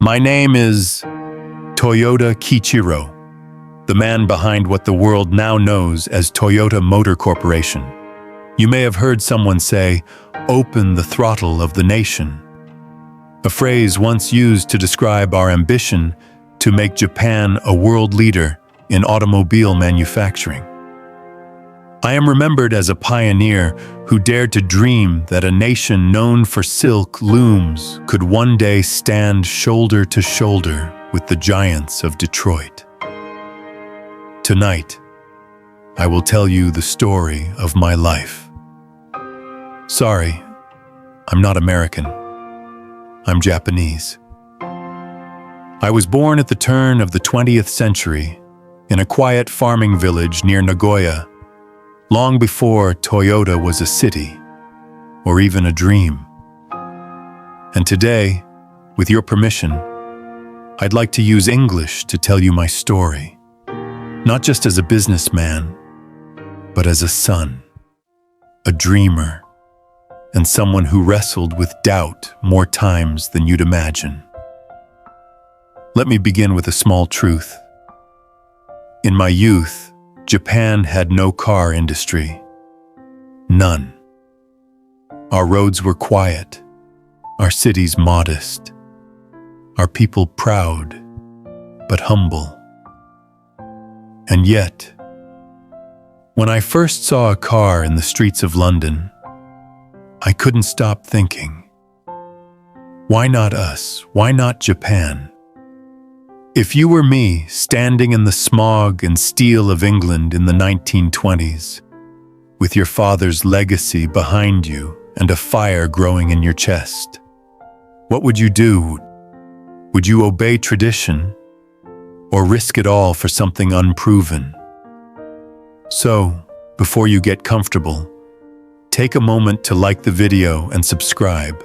My name is Toyoda Kiichiro, the man behind what the world now knows as Toyota Motor Corporation. You may have heard someone say, "Open the throttle of the nation," a phrase once used to describe our ambition to make Japan a world leader in automobile manufacturing. I am remembered as a pioneer who dared to dream that a nation known for silk looms could one day stand shoulder to shoulder with the giants of Detroit. Tonight, I will tell you the story of my life. Sorry, I'm not American. I'm Japanese. I was born at the turn of the 20th century in a quiet farming village near Nagoya, long before Toyota was a city or even a dream. And today, with your permission, I'd like to use English to tell you my story, not just as a businessman, but as a son, a dreamer, and someone who wrestled with doubt more times than you'd imagine. Let me begin with a small truth. In my youth, Japan had no car industry. None. Our roads were quiet, our cities modest, our people proud, but humble. And yet, when I first saw a car in the streets of London, I couldn't stop thinking, why not us? Why not Japan? If you were me, standing in the smog and steel of England in the 1920s, with your father's legacy behind you and a fire growing in your chest, what would you do? Would you obey tradition or risk it all for something unproven? So, before you get comfortable, take a moment to like the video and subscribe,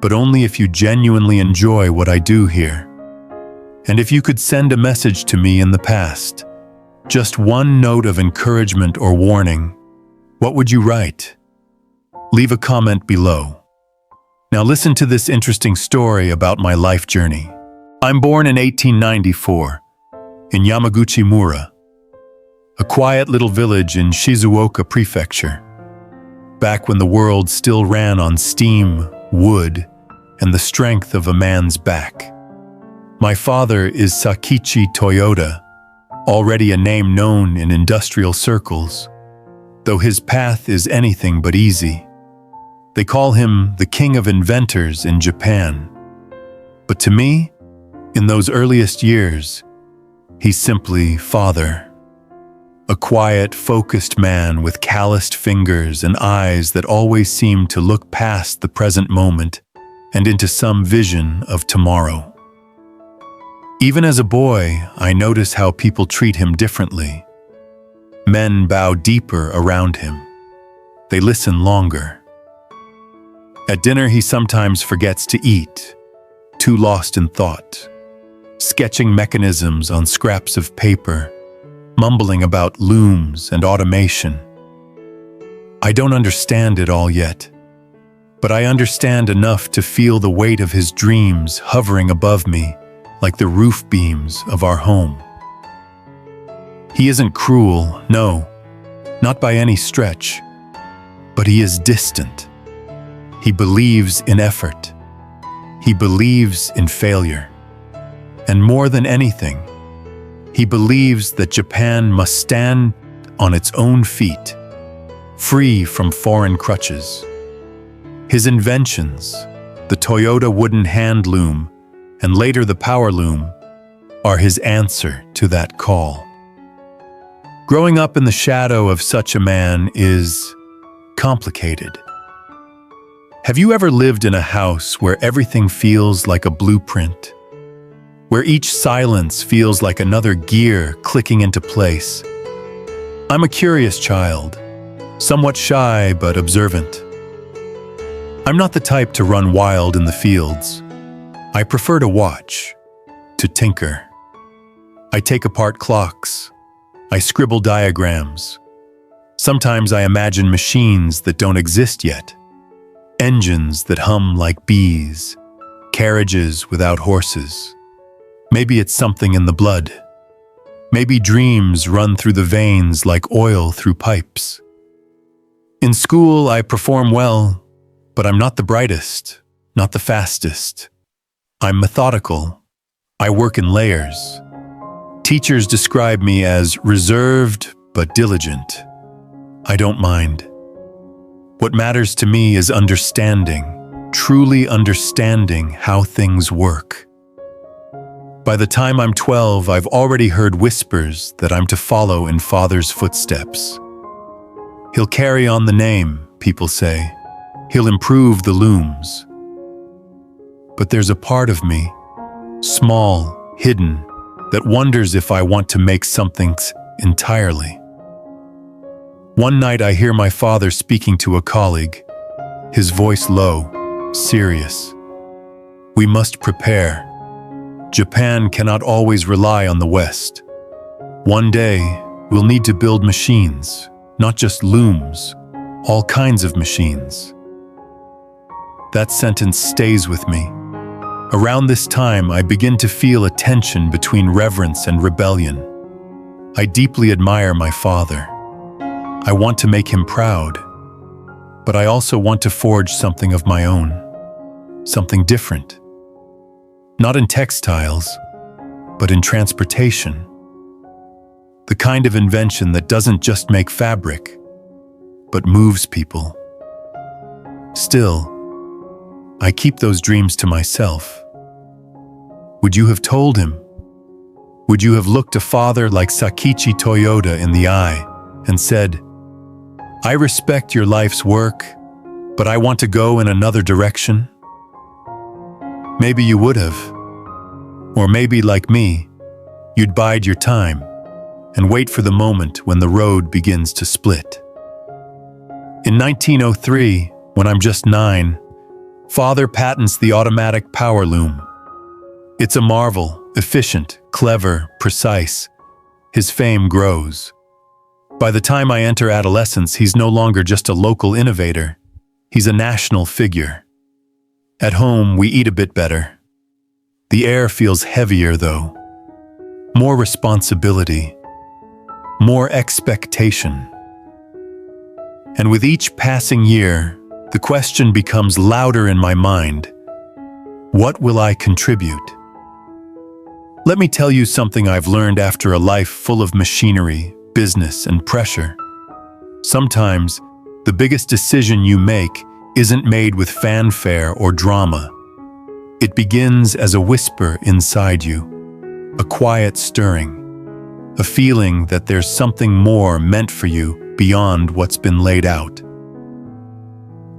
but only if you genuinely enjoy what I do here. And if you could send a message to me in the past, just one note of encouragement or warning, what would you write? Leave a comment below. Now listen to this interesting story about my life journey. I'm born in 1894 in Yamaguchi-Mura, a quiet little village in Shizuoka Prefecture, back when the world still ran on steam, wood, and the strength of a man's back. My father is Sakichi Toyoda, already a name known in industrial circles, though his path is anything but easy. They call him the king of inventors in Japan. But to me, in those earliest years, he's simply father. A quiet, focused man with calloused fingers and eyes that always seem to look past the present moment and into some vision of tomorrow. Even as a boy, I notice how people treat him differently. Men bow deeper around him. They listen longer. At dinner, he sometimes forgets to eat, too lost in thought, sketching mechanisms on scraps of paper, mumbling about looms and automation. I don't understand it all yet, but I understand enough to feel the weight of his dreams hovering above me, like the roof beams of our home. He isn't cruel, no, not by any stretch, but he is distant. He believes in effort. He believes in failure. And more than anything, he believes that Japan must stand on its own feet, free from foreign crutches. His inventions, the Toyota wooden hand loom, and later the power loom, are his answer to that call. Growing up in the shadow of such a man is complicated. Have you ever lived in a house where everything feels like a blueprint? Where each silence feels like another gear clicking into place? I'm a curious child, somewhat shy but observant. I'm not the type to run wild in the fields. I prefer to watch, to tinker. I take apart clocks. I scribble diagrams. Sometimes I imagine machines that don't exist yet. Engines that hum like bees. carriages without horses. Maybe it's something in the blood. Maybe dreams run through the veins like oil through pipes. In school, I perform well, but I'm not the brightest, not the fastest. I'm methodical. I work in layers. Teachers describe me as reserved but diligent. I don't mind. What matters to me is understanding, truly understanding how things work. By the time I'm 12, I've already heard whispers that I'm to follow in Father's footsteps. He'll carry on the name, people say. He'll improve the looms. But there's a part of me, small, hidden, that wonders if I want to make something entirely. One night I hear my father speaking to a colleague, his voice low, serious. We must prepare. Japan cannot always rely on the West. One day, we'll need to build machines, not just looms, all kinds of machines. That sentence stays with me. Around this time, I begin to feel a tension between reverence and rebellion. I deeply admire my father. I want to make him proud, but I also want to forge something of my own, something different. Not in textiles, but in transportation. The kind of invention that doesn't just make fabric, but moves people. Still, I keep those dreams to myself. Would you have told him? Would you have looked a father like Soichiro Toyoda in the eye and said, I respect your life's work, but I want to go in another direction? Maybe you would have. Or maybe, like me, you'd bide your time and wait for the moment when the road begins to split. In 1903, when I'm just 9, Father patents the automatic power loom. It's a marvel, efficient, clever, precise. His fame grows. By the time I enter adolescence, he's no longer just a local innovator. He's a national figure. At home, we eat a bit better. The air feels heavier, though. More responsibility. More expectation. And with each passing year, the question becomes louder in my mind. What will I contribute? Let me tell you something I've learned after a life full of machinery, business, and pressure. Sometimes, the biggest decision you make isn't made with fanfare or drama. It begins as a whisper inside you, a quiet stirring, a feeling that there's something more meant for you beyond what's been laid out.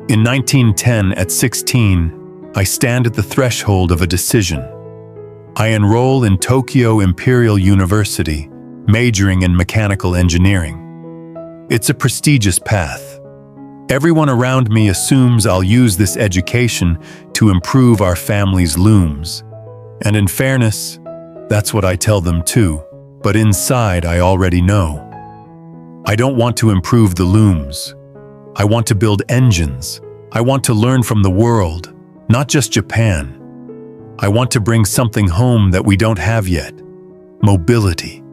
In 1910, at 16, I stand at the threshold of a decision. I enroll in Tokyo Imperial University, majoring in mechanical engineering. It's a prestigious path. Everyone around me assumes I'll use this education to improve our family's looms. And in fairness, that's what I tell them too. But inside, I already know. I don't want to improve the looms. I want to build engines. I want to learn from the world, not just Japan. I want to bring something home that we don't have yet. Mobility.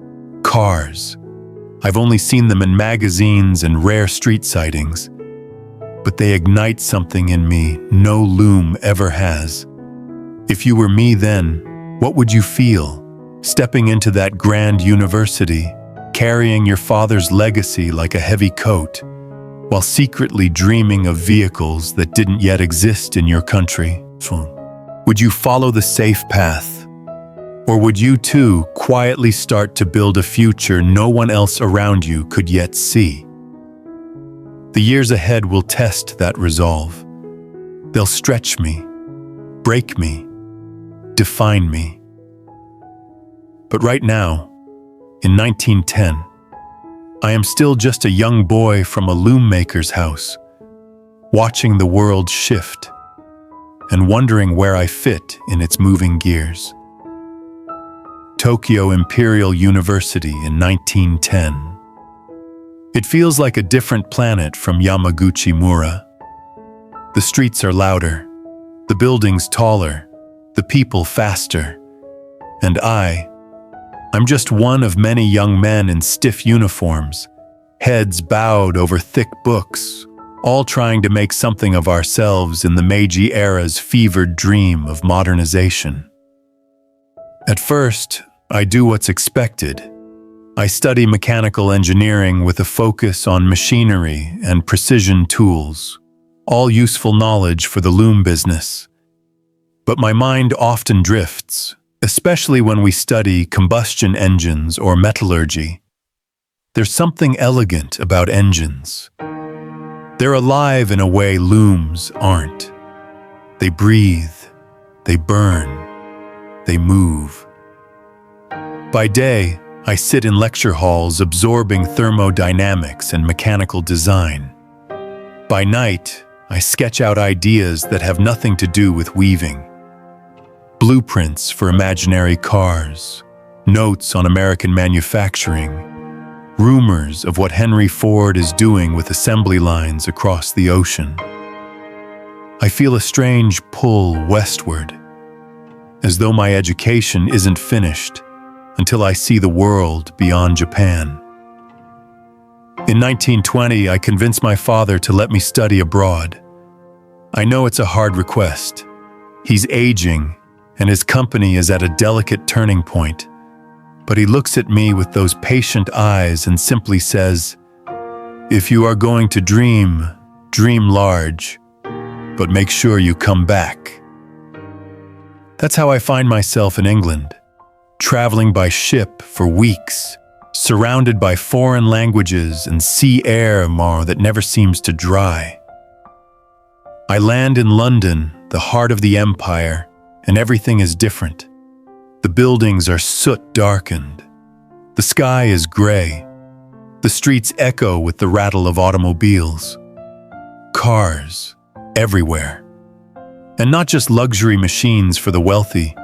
Cars. I've only seen them in magazines and rare street sightings, but they ignite something in me no loom ever has. If you were me then, what would you feel, stepping into that grand university, carrying your father's legacy like a heavy coat, while secretly dreaming of vehicles that didn't yet exist in your country? Would you follow the safe path? Or would you too quietly start to build a future no one else around you could yet see? The years ahead will test that resolve. They'll stretch me, break me, define me. But right now, in 1910, I am still just a young boy from a loom maker's house, watching the world shift and wondering where I fit in its moving gears. Tokyo Imperial University in 1910. It feels like a different planet from Yamaguchi-Mura. The streets are louder, the buildings taller, the people faster. And I'm just one of many young men in stiff uniforms, heads bowed over thick books, all trying to make something of ourselves in the Meiji era's fevered dream of modernization. At first, I do what's expected. I study mechanical engineering with a focus on machinery and precision tools, all useful knowledge for the loom business. But my mind often drifts, especially when we study combustion engines or metallurgy. There's something elegant about engines. They're alive in a way looms aren't. They breathe, they burn, they move. By day, I sit in lecture halls absorbing thermodynamics and mechanical design. By night, I sketch out ideas that have nothing to do with weaving. Blueprints for imaginary cars, notes on American manufacturing, rumors of what Henry Ford is doing with assembly lines across the ocean. I feel a strange pull westward, as though my education isn't finished until I see the world beyond Japan. In 1920, I convinced my father to let me study abroad. I know it's a hard request. He's aging, and his company is at a delicate turning point. But he looks at me with those patient eyes and simply says, "If you are going to dream, dream large, but make sure you come back." That's how I find myself in England, traveling by ship for weeks, surrounded by foreign languages and sea air that never seems to dry. I land in London, the heart of the empire, and everything is different. The buildings are soot-darkened. The sky is gray. The streets echo with the rattle of automobiles. Cars everywhere. And not just luxury machines for the wealthy,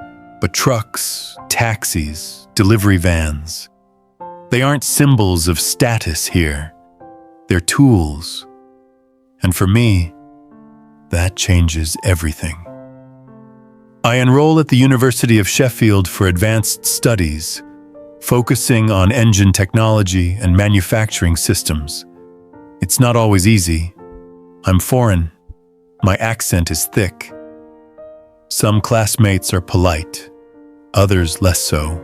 but trucks, taxis, delivery vans. They aren't symbols of status here. They're tools. And for me, that changes everything. I enroll at the University of Sheffield for advanced studies, focusing on engine technology and manufacturing systems. It's not always easy. I'm foreign. My accent is thick. Some classmates are polite, others less so.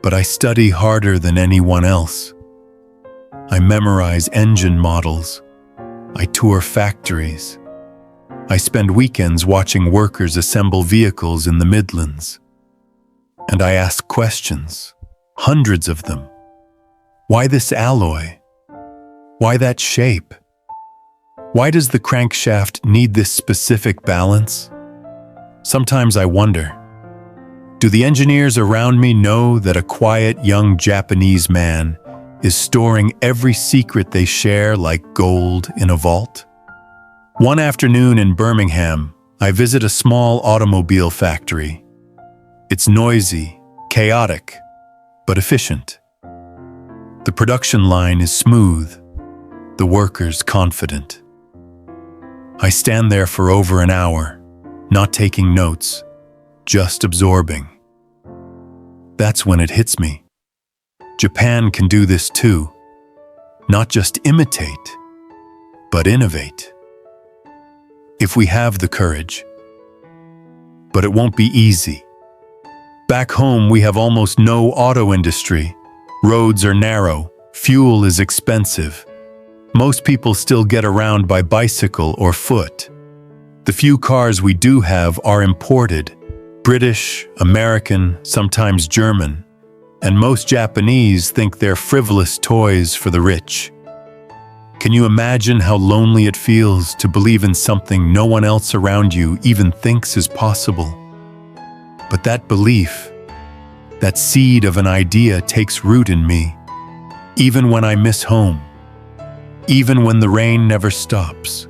But I study harder than anyone else. I memorize engine models. I tour factories. I spend weekends watching workers assemble vehicles in the Midlands. And I ask questions, hundreds of them. Why this alloy? Why that shape? Why does the crankshaft need this specific balance? Sometimes I wonder, do the engineers around me know that a quiet young Japanese man is storing every secret they share like gold in a vault? One afternoon in Birmingham, I visit a small automobile factory. It's noisy, chaotic, but efficient. The production line is smooth, the workers confident. I stand there for over an hour, not taking notes, just absorbing. That's when it hits me. Japan can do this too. Not just imitate, but innovate. If we have the courage. But it won't be easy. Back home, we have almost no auto industry. Roads are narrow, fuel is expensive. Most people still get around by bicycle or foot. The few cars we do have are imported, British, American, sometimes German, and most Japanese think they're frivolous toys for the rich. Can you imagine how lonely it feels to believe in something no one else around you even thinks is possible? But that belief, that seed of an idea takes root in me, even when I miss home, even when the rain never stops,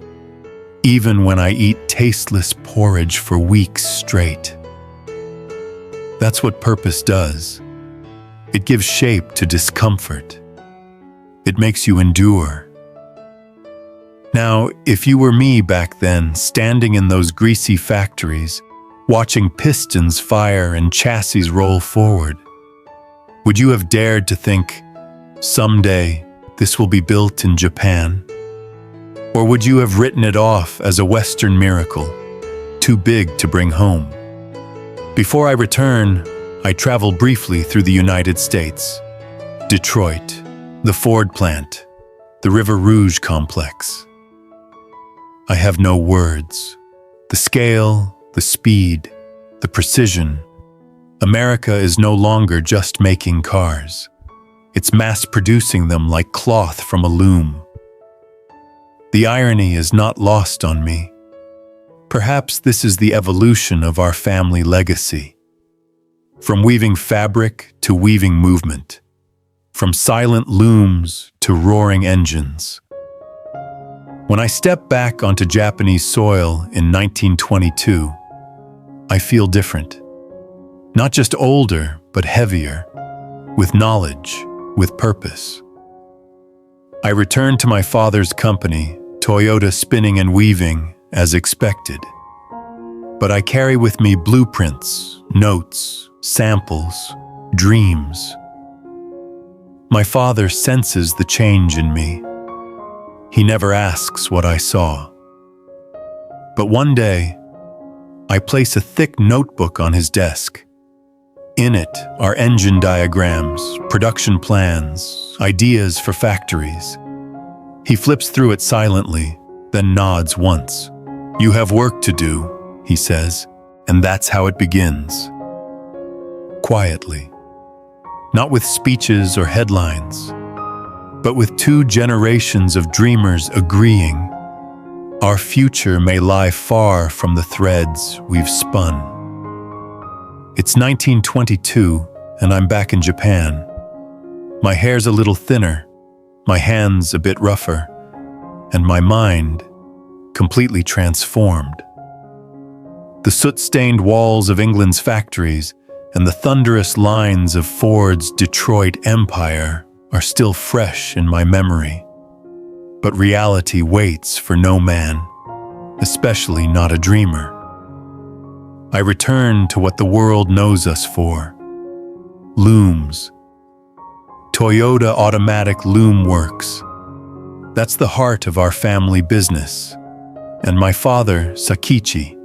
even when I eat tasteless porridge for weeks straight. That's what purpose does. It gives shape to discomfort. It makes you endure. Now, if you were me back then, standing in those greasy factories, watching pistons fire and chassis roll forward? Would you have dared to think, someday this will be built in Japan? Or would you have written it off as a Western miracle, too big to bring home? Before I return, I travel briefly through the United States. Detroit, the Ford plant, the River Rouge complex. I have no words. The scale, the speed, the precision. America is no longer just making cars. It's mass-producing them like cloth from a loom. The irony is not lost on me. Perhaps this is the evolution of our family legacy. From weaving fabric to weaving movement. From silent looms to roaring engines. When I step back onto Japanese soil in 1922, I feel different. Not just older, but heavier, with knowledge, with purpose. I return to my father's company, Toyota Spinning and Weaving, as expected. But I carry with me blueprints, notes, samples, dreams. My father senses the change in me. He never asks what I saw. But one day, I place a thick notebook on his desk. In it are engine diagrams, production plans, ideas for factories. He flips through it silently, then nods once. "You have work to do," he says, and that's how it begins. Quietly. Not with speeches or headlines, but with two generations of dreamers agreeing. Our future may lie far from the threads we've spun. It's 1922, and I'm back in Japan. My hair's a little thinner, my hands a bit rougher, and my mind completely transformed. The soot-stained walls of England's factories and the thunderous lines of Ford's Detroit empire are still fresh in my memory. But reality waits for no man, especially not a dreamer. I return to what the world knows us for. Looms. Toyota Automatic Loom Works. That's the heart of our family business. And my father, Soichiro,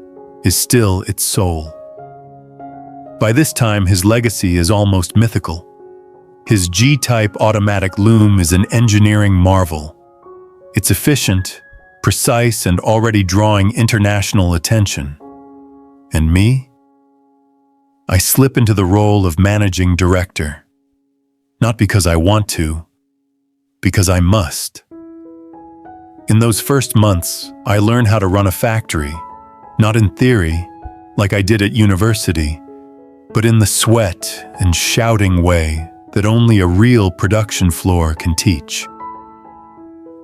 is still its soul. By this time, his legacy is almost mythical. His G-type automatic loom is an engineering marvel. It's efficient, precise, and already drawing international attention. And me? I slip into the role of managing director. Not because I want to, because I must. In those first months, I learned how to run a factory, not in theory, like I did at university, but in the sweat and shouting way that only a real production floor can teach.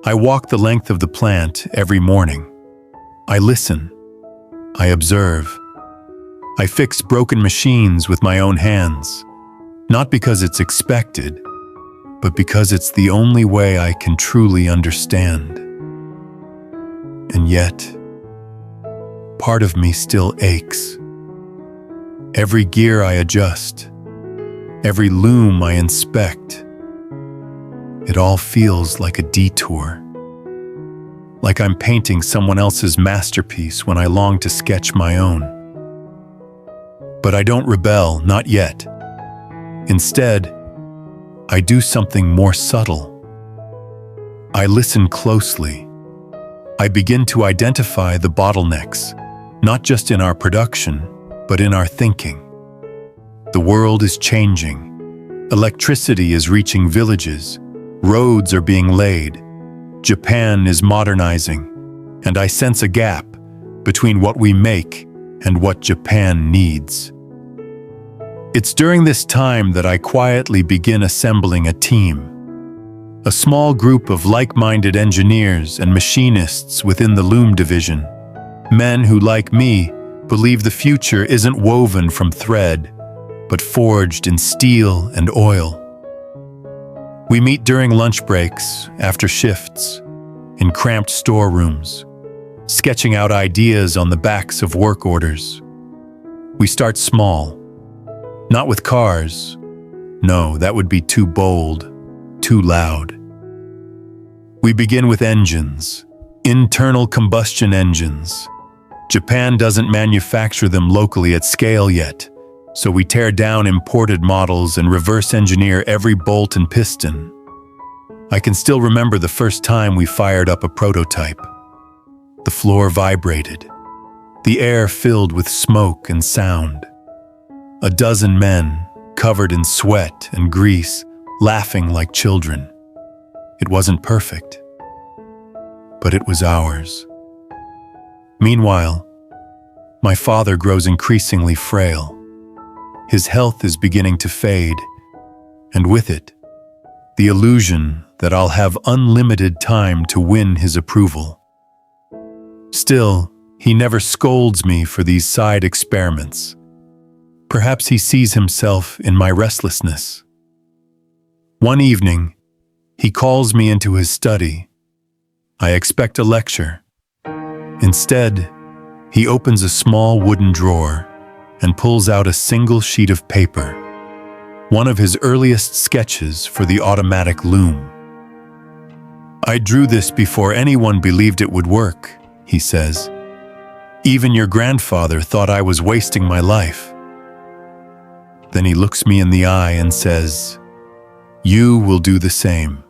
I walk the length of the plant every morning. I listen. I observe. I fix broken machines with my own hands, not because it's expected, but because it's the only way I can truly understand. And yet, part of me still aches. Every gear I adjust, every loom I inspect, it all feels like a detour. Like I'm painting someone else's masterpiece when I long to sketch my own. But I don't rebel, not yet. Instead, I do something more subtle. I listen closely. I begin to identify the bottlenecks, not just in our production, but in our thinking. The world is changing. Electricity is reaching villages. Roads are being laid. Japan is modernizing. And I sense a gap between what we make and what Japan needs. It's during this time that I quietly begin assembling a team. A small group of like-minded engineers and machinists within the loom division. Men who, like me, believe the future isn't woven from thread, but forged in steel and oil. We meet during lunch breaks, after shifts, in cramped storerooms, sketching out ideas on the backs of work orders. We start small. Not with cars. No, that would be too bold, too loud. We begin with engines, internal combustion engines. Japan doesn't manufacture them locally at scale yet, so we tear down imported models and reverse engineer every bolt and piston. I can still remember the first time we fired up a prototype. The floor vibrated. The air filled with smoke and sound. A dozen men, covered in sweat and grease, laughing like children. It wasn't perfect, but it was ours. Meanwhile, my father grows increasingly frail. His health is beginning to fade, and with it, the illusion that I'll have unlimited time to win his approval. Still, he never scolds me for these side experiments. Perhaps he sees himself in my restlessness. One evening, he calls me into his study. I expect a lecture. Instead, he opens a small wooden drawer and pulls out a single sheet of paper, one of his earliest sketches for the automatic loom. "I drew this before anyone believed it would work," he says. "Even your grandfather thought I was wasting my life." Then he looks me in the eye and says, "You will do the same.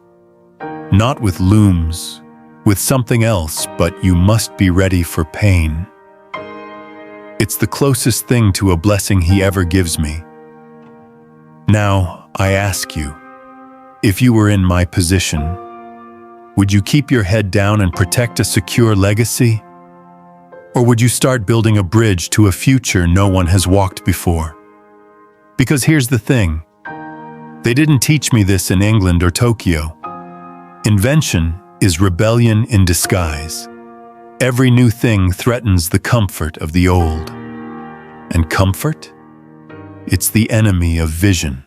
Not with looms, with something else, but you must be ready for pain." It's the closest thing to a blessing he ever gives me. Now, I ask you, if you were in my position, would you keep your head down and protect a secure legacy? Or would you start building a bridge to a future no one has walked before? Because here's the thing. They didn't teach me this in England or Tokyo. Invention is rebellion in disguise. Every new thing threatens the comfort of the old. And comfort? It's the enemy of vision.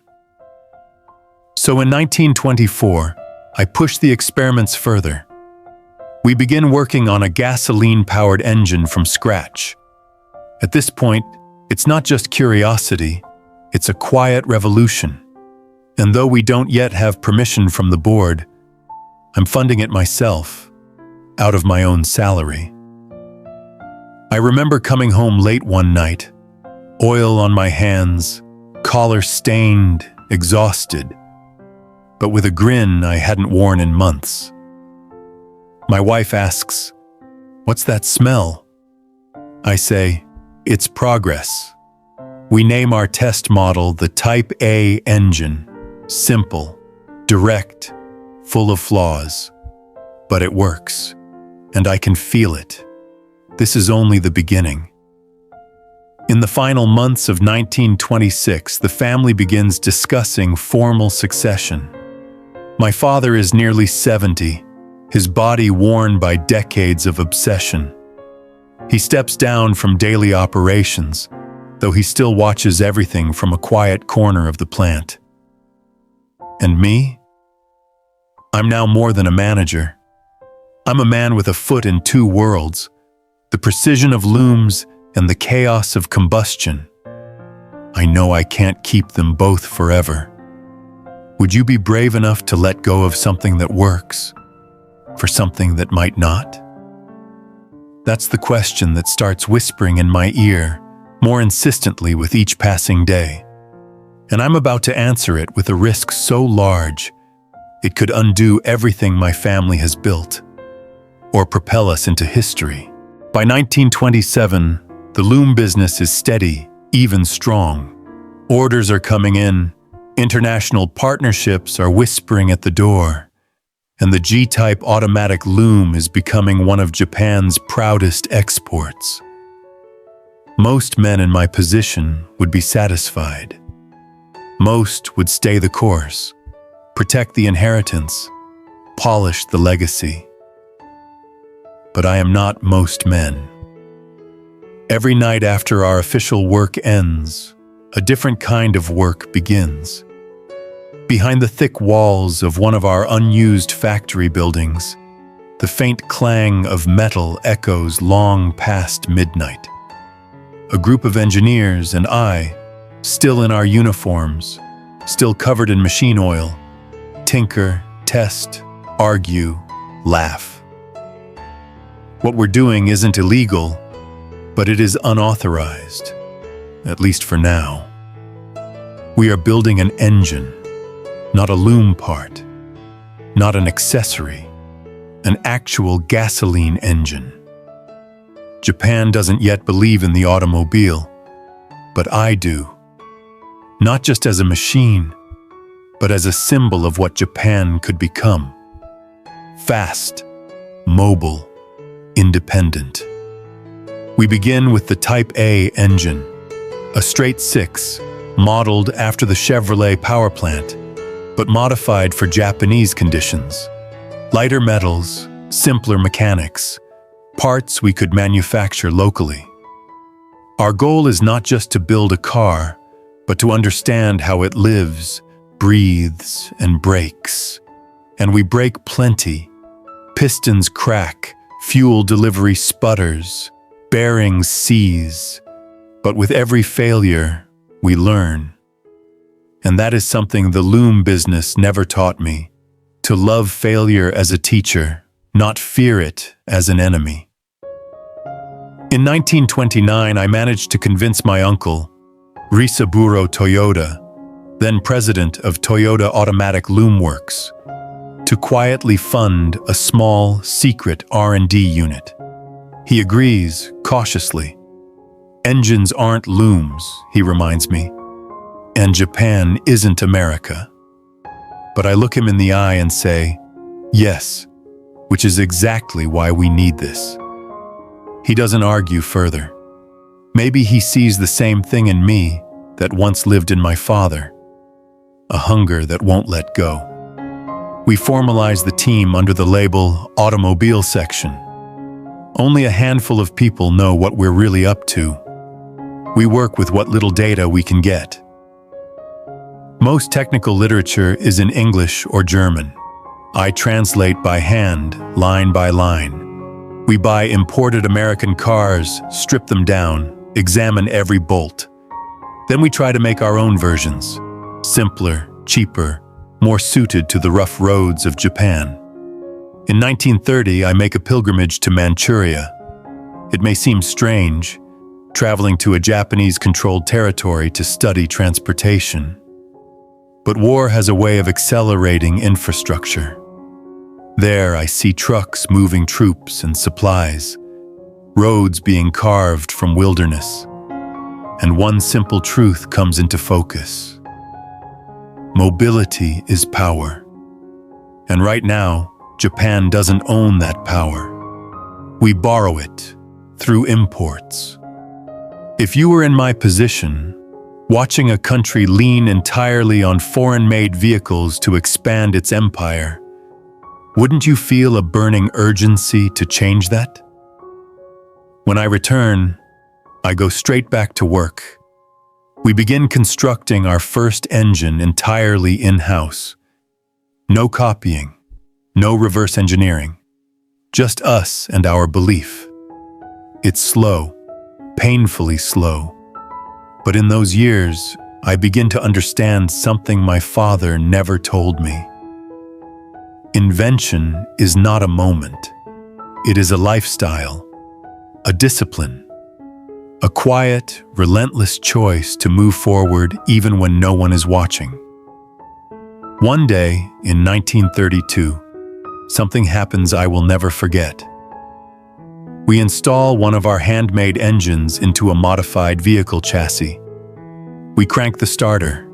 So in 1924, I pushed the experiments further. We begin working on a gasoline-powered engine from scratch. At this point, it's not just curiosity, it's a quiet revolution. And though we don't yet have permission from the board, I'm funding it myself, out of my own salary. I remember coming home late one night, oil on my hands, collar stained, exhausted, but with a grin I hadn't worn in months. My wife asks, "What's that smell?" I say, "It's progress." We name our test model the Type A engine. Simple, direct, full of flaws. But it works, and I can feel it. This is only the beginning. In the final months of 1926, the family begins discussing formal succession. My father is nearly 70, his body worn by decades of obsession. He steps down from daily operations, though he still watches everything from a quiet corner of the plant. And me? I'm now more than a manager. I'm a man with a foot in two worlds, the precision of looms and the chaos of combustion. I know I can't keep them both forever. Would you be brave enough to let go of something that works, for something that might not? That's the question that starts whispering in my ear more insistently with each passing day. And I'm about to answer it with a risk so large, it could undo everything my family has built, or propel us into history. By 1927, the loom business is steady, even strong. Orders are coming in, international partnerships are whispering at the door, and the G-type automatic loom is becoming one of Japan's proudest exports. Most men in my position would be satisfied. Most would stay the course, protect the inheritance, polish the legacy. But I am not most men. Every night after our official work ends, a different kind of work begins. Behind the thick walls of one of our unused factory buildings, the faint clang of metal echoes long past midnight. a group of engineers and I, still in our uniforms, still covered in machine oil, tinker, test, argue, laugh. What we're doing isn't illegal, but it is unauthorized, at least for now. We are building an engine, not a loom part, not an accessory, an actual gasoline engine. Japan doesn't yet believe in the automobile, but I do. Not just as a machine, but as a symbol of what Japan could become. Fast, mobile, independent. We begin with the Type A engine, a straight six, modeled after the Chevrolet power plant, but modified for Japanese conditions. Lighter metals, simpler mechanics, parts we could manufacture locally. Our goal is not just to build a car, but to understand how it lives, breathes, and breaks. And we break plenty. Pistons crack, fuel delivery sputters, bearings seize. But with every failure, we learn. And that is something the loom business never taught me. To love failure as a teacher, not fear it as an enemy. In 1929, I managed to convince my uncle, Risaburo Toyoda, then president of Toyota Automatic Loom Works, to quietly fund a small, secret R&D unit. He agrees, cautiously. Engines aren't looms, he reminds me, and Japan isn't America. But I look him in the eye and say, yes, which is exactly why we need this. He doesn't argue further. Maybe he sees the same thing in me that once lived in my father, a hunger that won't let go. We formalize the team under the label Automobile Section. Only a handful of people know what we're really up to. We work with what little data we can get. Most technical literature is in English or German. I translate by hand, line by line. We buy imported American cars, strip them down, examine every bolt. Then we try to make our own versions, simpler, cheaper, more suited to the rough roads of Japan. In 1930, I make a pilgrimage to Manchuria. It may seem strange, traveling to a Japanese-controlled territory to study transportation. But war has a way of accelerating infrastructure. There I see trucks moving troops and supplies, roads being carved from wilderness, and one simple truth comes into focus. Mobility is power. And right now, Japan doesn't own that power. We borrow it through imports. If you were in my position, watching a country lean entirely on foreign-made vehicles to expand its empire, wouldn't you feel a burning urgency to change that? When I return, I go straight back to work. We begin constructing our first engine entirely in-house. No copying, no reverse engineering, just us and our belief. It's slow, painfully slow. But in those years, I begin to understand something my father never told me. Invention is not a moment. It is a lifestyle, a discipline, a quiet, relentless choice to move forward even when no one is watching. One day, in 1932, something happens I will never forget. We install one of our handmade engines into a modified vehicle chassis. We crank the starter.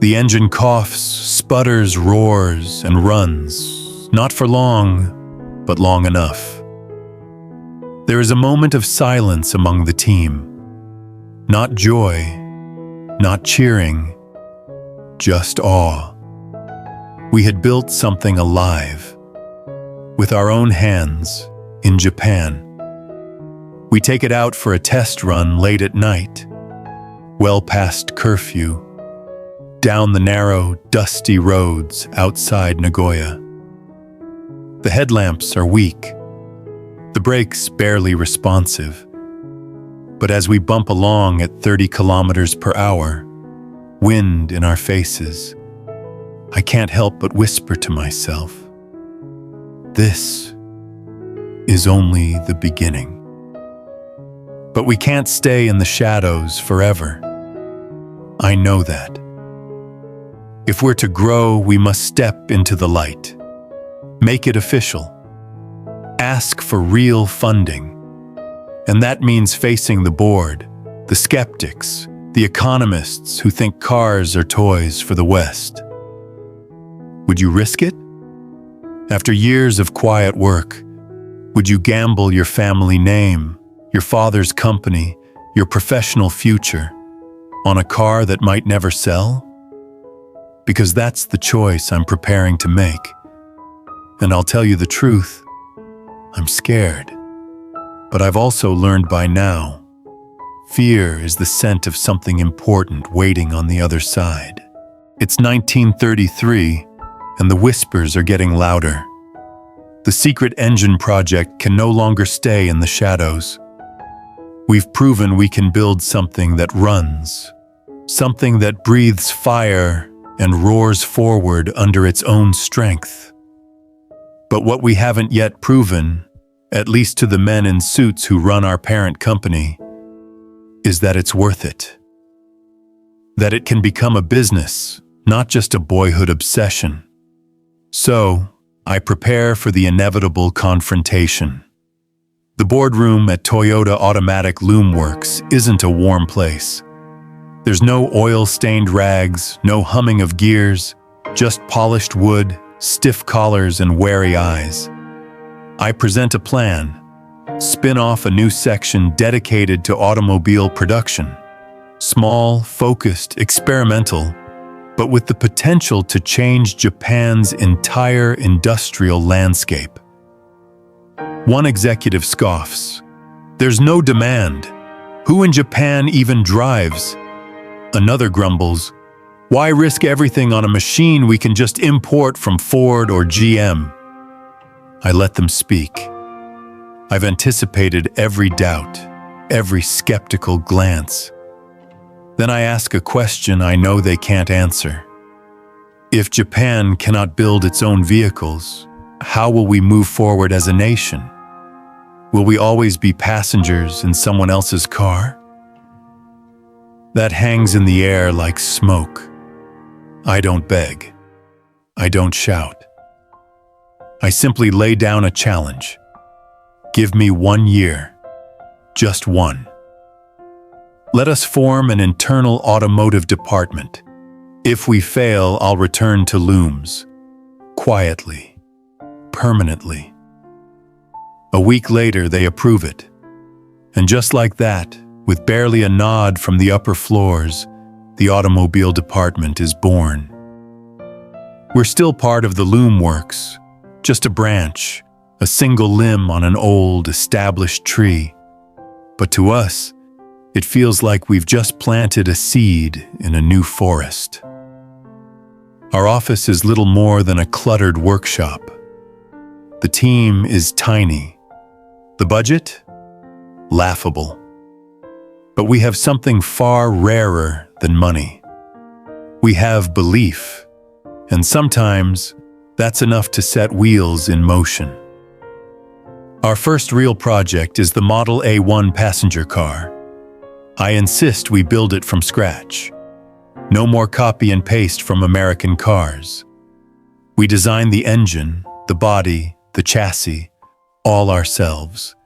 The engine coughs, sputters, roars, and runs, not for long, but long enough. There is a moment of silence among the team. Not joy, not cheering, just awe. We had built something alive, with our own hands, in Japan. We take it out for a test run late at night, well past curfew, down the narrow, dusty roads outside Nagoya. The headlamps are weak, the brakes barely responsive. But as we bump along at 30 kilometers per hour, wind in our faces, I can't help but whisper to myself, this is only the beginning. But we can't stay in the shadows forever. I know that. If we're to grow, we must step into the light. Make it official. Ask for real funding. And that means facing the board, the skeptics, the economists who think cars are toys for the West. Would you risk it? After years of quiet work, would you gamble your family name, your father's company, your professional future, on a car that might never sell? Because that's the choice I'm preparing to make. And I'll tell you the truth, I'm scared. But I've also learned by now, fear is the scent of something important waiting on the other side. It's 1933, and the whispers are getting louder. The secret engine project can no longer stay in the shadows. We've proven we can build something that runs, something that breathes fire and roars forward under its own strength. But what we haven't yet proven, at least to the men in suits who run our parent company, is that it's worth it. That it can become a business, not just a boyhood obsession. So, I prepare for the inevitable confrontation. The boardroom at Toyota Automatic Loom Works isn't a warm place. There's no oil-stained rags, no humming of gears, just polished wood, stiff collars, and wary eyes. I present a plan, spin off a new section dedicated to automobile production. Small, focused, experimental, but with the potential to change Japan's entire industrial landscape. One executive scoffs, "There's no demand. Who in Japan even drives?" Another grumbles, "Why risk everything on a machine we can just import from Ford or GM?" I let them speak. I've anticipated every doubt, every skeptical glance. Then I ask a question I know they can't answer. If Japan cannot build its own vehicles, how will we move forward as a nation? Will we always be passengers in someone else's car? That hangs in the air like smoke. I don't beg. I don't shout. I simply lay down a challenge. Give me 1 year. Just one. Let us form an internal automotive department. If we fail, I'll return to looms. Quietly. Permanently. A week later, they approve it. And just like that, with barely a nod from the upper floors, the automobile department is born. We're still part of the loom works, just a branch, a single limb on an old, established tree. But to us, it feels like we've just planted a seed in a new forest. Our office is little more than a cluttered workshop. The team is tiny. The budget? Laughable. But we have something far rarer than money. We have belief, and sometimes that's enough to set wheels in motion. Our first real project is the Model A1 passenger car. I insist we build it from scratch. No more copy and paste from American cars. We design the engine, the body, the chassis, all ourselves.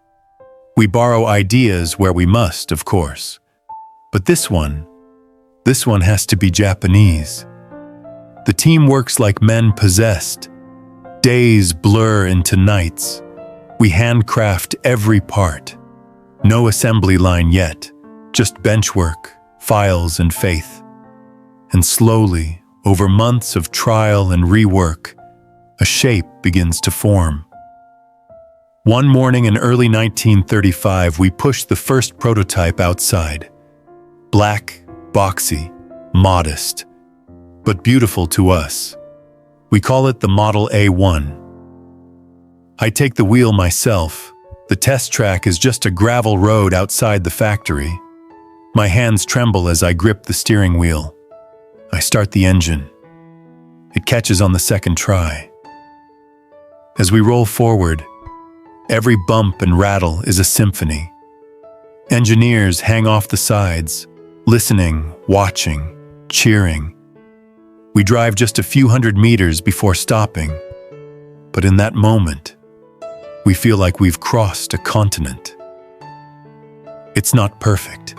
We borrow ideas where we must, of course. But this one has to be Japanese. The team works like men possessed. Days blur into nights. We handcraft every part. No assembly line yet, just bench work, files, and faith. And slowly, over months of trial and rework, a shape begins to form. One morning in early 1935, we pushed the first prototype outside. Black, boxy, modest, but beautiful to us. We call it the Model A1. I take the wheel myself, The test track is just a gravel road outside the factory. My hands tremble as I grip the steering wheel. I start the engine. It catches on the second try. As we roll forward, every bump and rattle is a symphony. Engineers hang off the sides, listening, watching, cheering. We drive just a few hundred meters before stopping, but in that moment, we feel like we've crossed a continent. It's not perfect.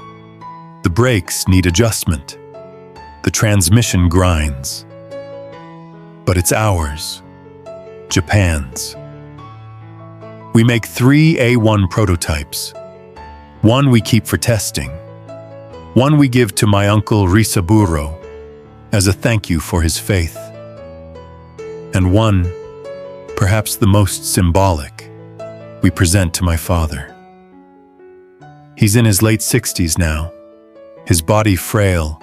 The brakes need adjustment. The transmission grinds. But it's ours, Japan's. We make 3 A1 prototypes. One we keep for testing. One we give to my uncle Risaburo as a thank you for his faith. And one, perhaps the most symbolic, we present to my father. He's in his late 60s now, his body frail,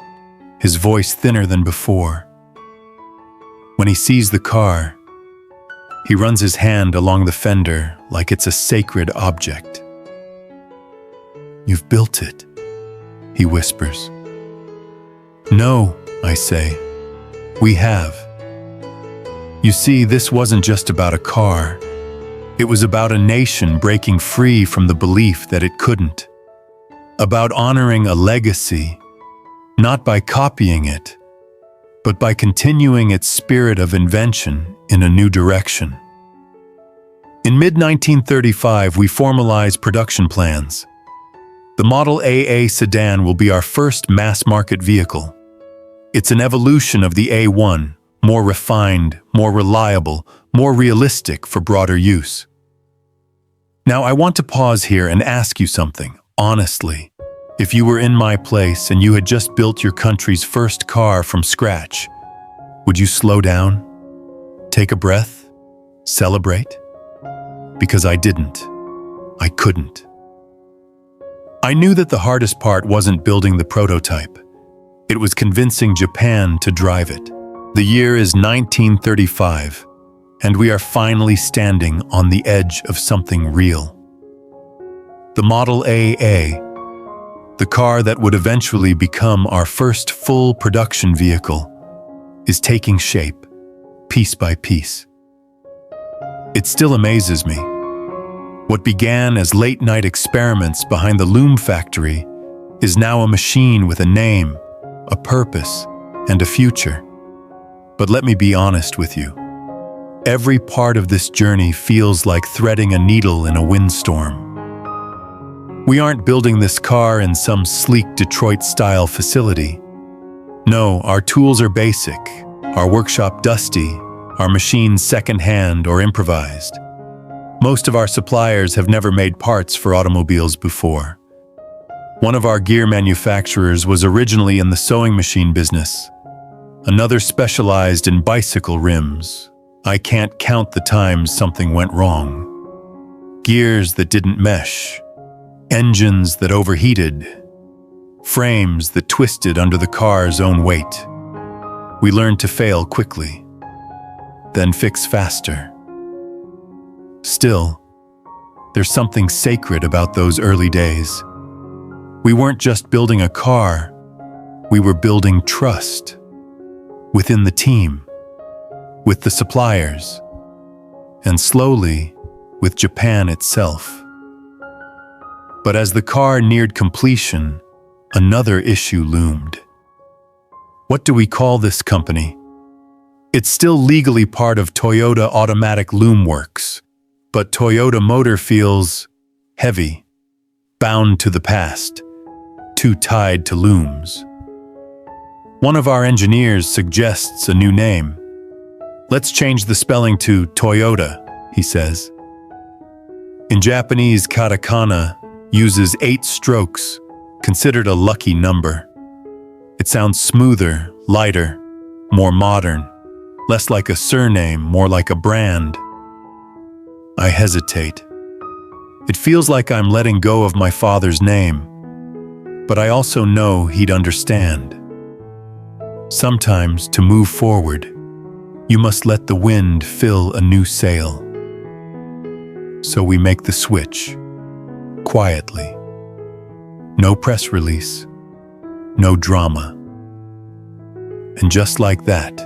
his voice thinner than before. When he sees the car, he runs his hand along the fender like it's a sacred object. "You've built it," he whispers. "No," I say, "we have." You see, this wasn't just about a car. It was about a nation breaking free from the belief that it couldn't. About honoring a legacy, not by copying it, but by continuing its spirit of invention in a new direction. In mid-1935, we formalized production plans. The Model AA sedan will be our first mass-market vehicle. It's an evolution of the A1, more refined, more reliable, more realistic for broader use. Now, I want to pause here and ask you something, honestly. If you were in my place and you had just built your country's first car from scratch, would you slow down? Take a breath? Celebrate? Because I didn't. I couldn't. I knew that the hardest part wasn't building the prototype. It was convincing Japan to drive it. The year is 1935, and we are finally standing on the edge of something real. The Model AA, the car that would eventually become our first full production vehicle, is taking shape, piece by piece. It still amazes me. What began as late-night experiments behind the loom factory is now a machine with a name, a purpose, and a future. But let me be honest with you. Every part of this journey feels like threading a needle in a windstorm. We aren't building this car in some sleek Detroit-style facility. No, our tools are basic, our workshop dusty, our machines second-hand or improvised. Most of our suppliers have never made parts for automobiles before. One of our gear manufacturers was originally in the sewing machine business. Another specialized in bicycle rims. I can't count the times something went wrong. Gears that didn't mesh. Engines that overheated. Frames that twisted under the car's own weight. We learned to fail quickly, then fix faster. Still, there's something sacred about those early days. We weren't just building a car, we were building trust. Within the team, with the suppliers, and slowly, with Japan itself. But as the car neared completion, another issue loomed. What do we call this company? It's still legally part of Toyota Automatic Loom Works, but Toyota Motor feels heavy, bound to the past, too tied to looms. One of our engineers suggests a new name. "Let's change the spelling to Toyota," he says. In Japanese, katakana uses 8 strokes, considered a lucky number. It sounds smoother, lighter, more modern, less like a surname, more like a brand. I hesitate. It feels like I'm letting go of my father's name, but I also know he'd understand. Sometimes, to move forward, you must let the wind fill a new sail. So we make the switch, quietly. No press release, no drama. And just like that,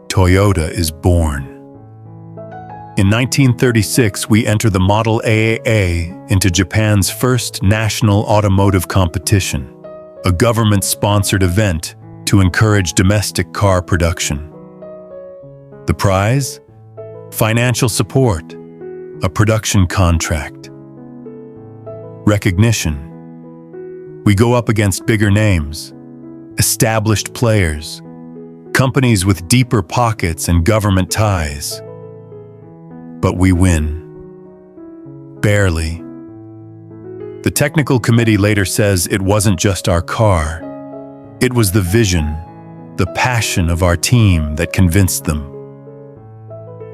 Toyota is born. In 1936, we enter the Model AAA into Japan's first national automotive competition, a government-sponsored event to encourage domestic car production. The prize? Financial support, a production contract. Recognition. We go up against bigger names, established players, companies with deeper pockets and government ties. But we win. Barely. The technical committee later says it wasn't just our car. It was the vision, the passion of our team that convinced them.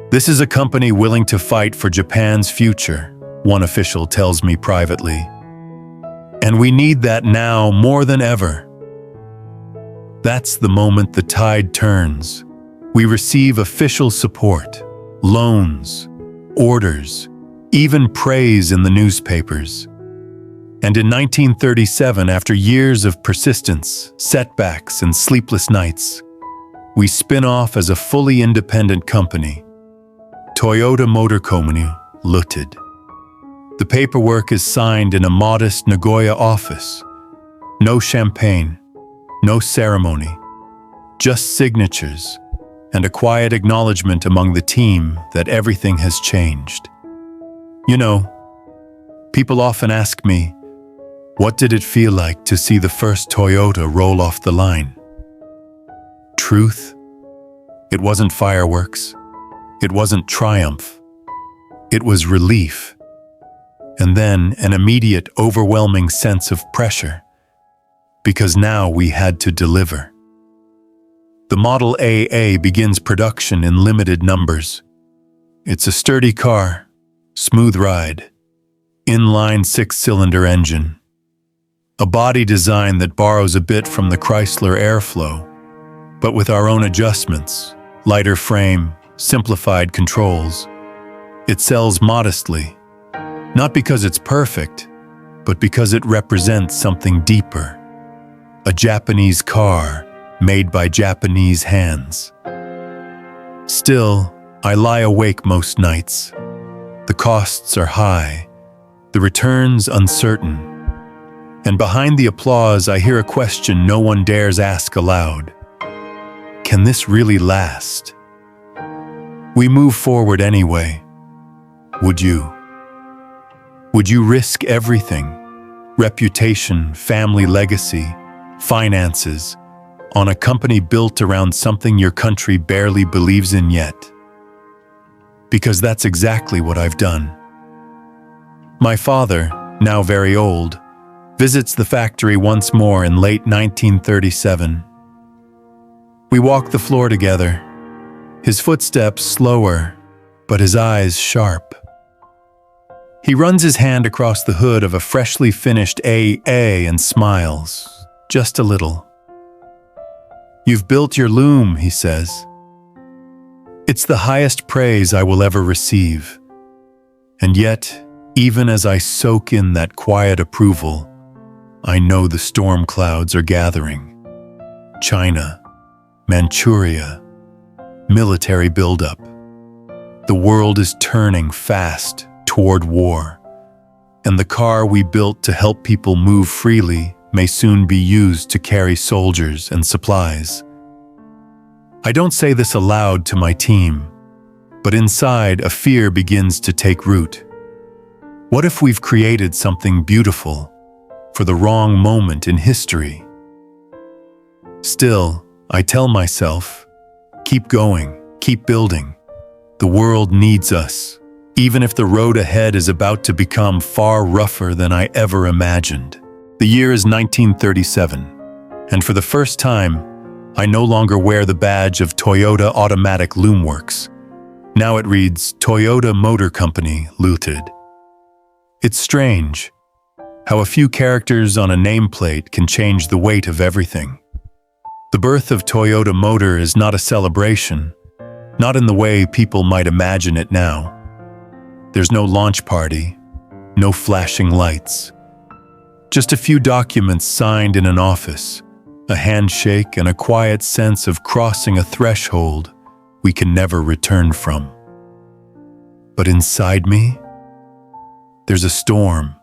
This is a company willing to fight for Japan's future, one official tells me privately. And we need that now more than ever. That's the moment the tide turns. We receive official support, loans, orders, even praise in the newspapers. And in 1937, after years of persistence, setbacks, and sleepless nights, we spin off as a fully independent company, Toyota Motor Company Limited. The paperwork is signed in a modest Nagoya office. No champagne, no ceremony, just signatures and a quiet acknowledgement among the team that everything has changed. You know, people often ask me, what did it feel like to see the first Toyota roll off the line? Truth? It wasn't fireworks. It wasn't triumph. It was relief. And then an immediate, overwhelming sense of pressure. Because now we had to deliver. The Model AA begins production in limited numbers. It's a sturdy car, smooth ride, inline 6-cylinder engine. A body design that borrows a bit from the Chrysler Airflow, but with our own adjustments, lighter frame, simplified controls. It sells modestly, not because it's perfect, but because it represents something deeper. A Japanese car made by Japanese hands. Still, I lie awake most nights. The costs are high, the returns uncertain. And behind the applause, I hear a question no one dares ask aloud. Can this really last? We move forward anyway. Would you? Would you risk everything? Reputation, family legacy, finances, on a company built around something your country barely believes in yet? Because that's exactly what I've done. My father, now very old, visits the factory once more in late 1937. We walk the floor together, his footsteps slower, but his eyes sharp. He runs his hand across the hood of a freshly finished AA and smiles, just a little. You've built your loom, he says. It's the highest praise I will ever receive. And yet, even as I soak in that quiet approval, I know the storm clouds are gathering. China, Manchuria, military buildup. The world is turning fast toward war, and the car we built to help people move freely may soon be used to carry soldiers and supplies. I don't say this aloud to my team, but inside a fear begins to take root. What if we've created something beautiful for the wrong moment in history? Still, I tell myself, keep going, keep building. The world needs us, even if the road ahead is about to become far rougher than I ever imagined. The year is 1937, and for the first time, I no longer wear the badge of Toyota Automatic Loomworks. Now it reads Toyota Motor Company Limited. It's strange how a few characters on a nameplate can change the weight of everything. The birth of Toyota Motor is not a celebration, not in the way people might imagine it now. There's no launch party, no flashing lights. Just a few documents signed in an office, a handshake and a quiet sense of crossing a threshold we can never return from. But inside me, there's a storm.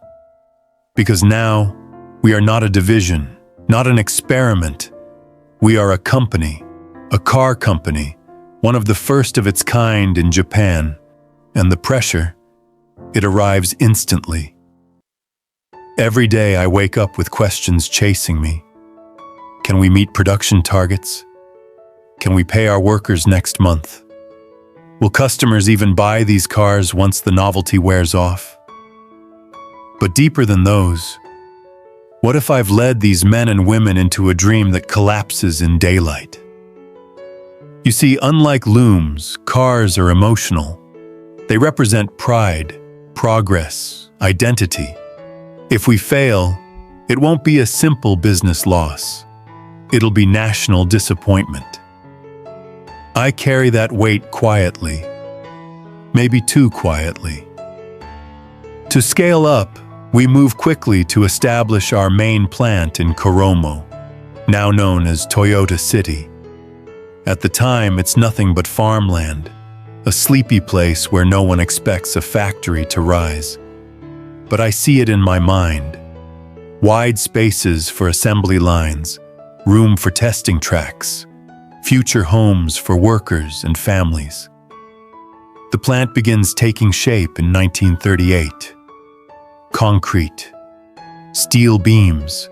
Because now, we are not a division, not an experiment. We are a company, a car company, one of the first of its kind in Japan. And the pressure, it arrives instantly. Every day I wake up with questions chasing me. Can we meet production targets? Can we pay our workers next month? Will customers even buy these cars once the novelty wears off? But deeper than those, what if I've led these men and women into a dream that collapses in daylight? You see, unlike looms, cars are emotional. They represent pride, progress, identity. If we fail, it won't be a simple business loss. It'll be national disappointment. I carry that weight quietly, maybe too quietly. To scale up, we move quickly to establish our main plant in Koromo, now known as Toyota City. At the time, it's nothing but farmland, a sleepy place where no one expects a factory to rise. But I see it in my mind. Wide spaces for assembly lines, room for testing tracks, future homes for workers and families. The plant begins taking shape in 1938. Concrete, steel beams,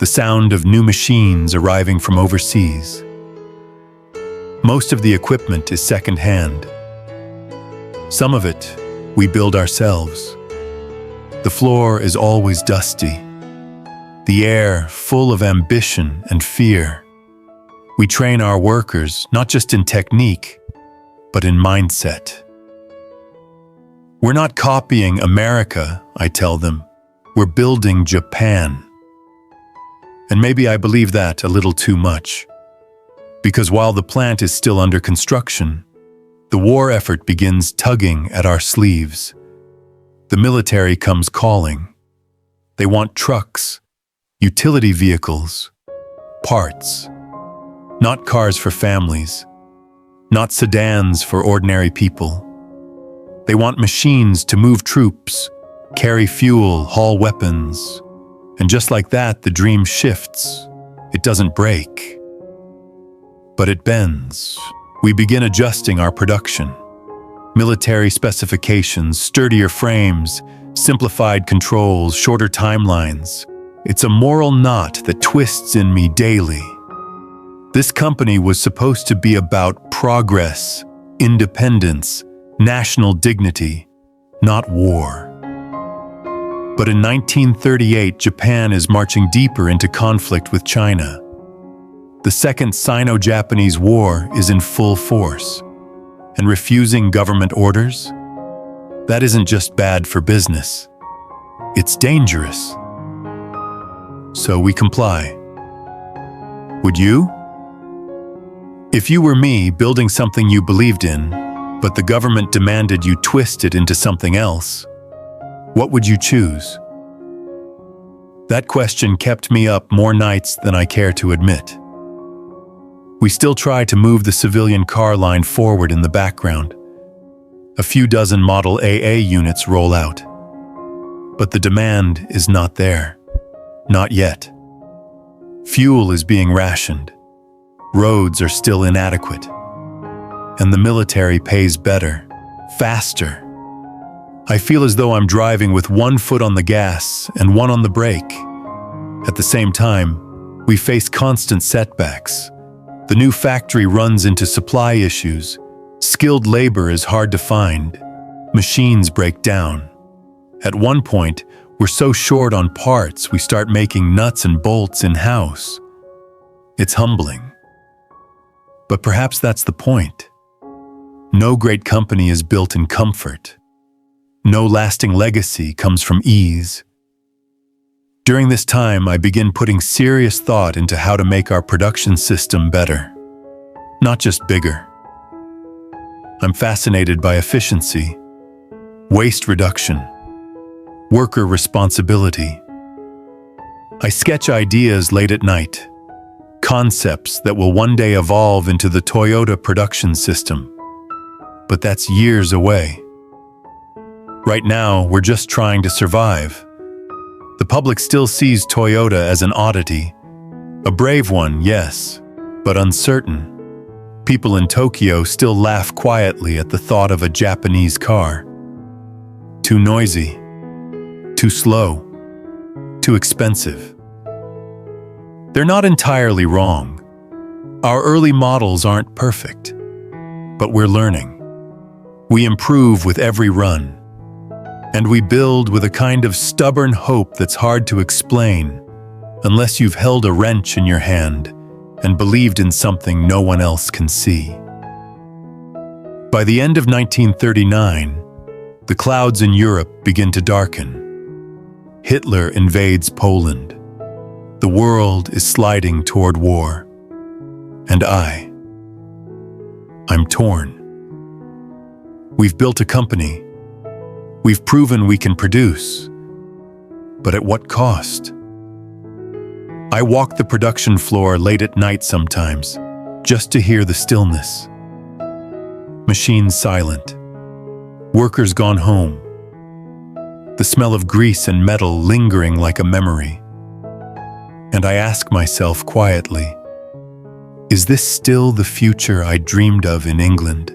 the sound of new machines arriving from overseas. Most of the equipment is second-hand. Some of it we build ourselves. The floor is always dusty. The air full of ambition and fear. We train our workers not just in technique, but in mindset. We're not copying America, I tell them. We're building Japan. And maybe I believe that a little too much. Because while the plant is still under construction, the war effort begins tugging at our sleeves. The military comes calling. They want trucks, utility vehicles, parts. Not cars for families, not sedans for ordinary people. They want machines to move troops, carry fuel, haul weapons. And just like that, the dream shifts. It doesn't break. But it bends. We begin adjusting our production. Military specifications, sturdier frames, simplified controls, shorter timelines. It's a moral knot that twists in me daily. This company was supposed to be about progress, independence, national dignity, not war. But in 1938, Japan is marching deeper into conflict with China. The Second Sino-Japanese War is in full force, and refusing government orders? That isn't just bad for business. It's dangerous. So we comply. Would you? If you were me building something you believed in, but the government demanded you twist it into something else, what would you choose? That question kept me up more nights than I care to admit. We still try to move the civilian car line forward in the background. A few dozen Model AA units roll out. But the demand is not there. Not yet. Fuel is being rationed. Roads are still inadequate. And the military pays better, faster. I feel as though I'm driving with one foot on the gas and one on the brake. At the same time, we face constant setbacks. The new factory runs into supply issues. Skilled labor is hard to find. Machines break down. At one point, we're so short on parts we start making nuts and bolts in-house. It's humbling. But perhaps that's the point. No great company is built in comfort. No lasting legacy comes from ease. During this time, I begin putting serious thought into how to make our production system better, not just bigger. I'm fascinated by efficiency. waste reduction, worker responsibility. I sketch ideas late at night, concepts that will one day evolve into the Toyota production system. But that's years away. Right now, we're just trying to survive. The public still sees Toyota as an oddity. A brave one, yes, but uncertain. People in Tokyo still laugh quietly at the thought of a Japanese car. Too noisy, too slow, too expensive. They're not entirely wrong. Our early models aren't perfect, but we're learning. We improve with every run, and we build with a kind of stubborn hope that's hard to explain unless you've held a wrench in your hand and believed in something no one else can see. By the end of 1939, the clouds in Europe begin to darken. Hitler invades Poland. The world is sliding toward war. And I'm torn. We've built a company. We've proven we can produce. But at what cost? I walk the production floor late at night sometimes, just to hear the stillness. Machines silent. Workers gone home. The smell of grease and metal lingering like a memory. And I ask myself quietly, is this still the future I dreamed of in England?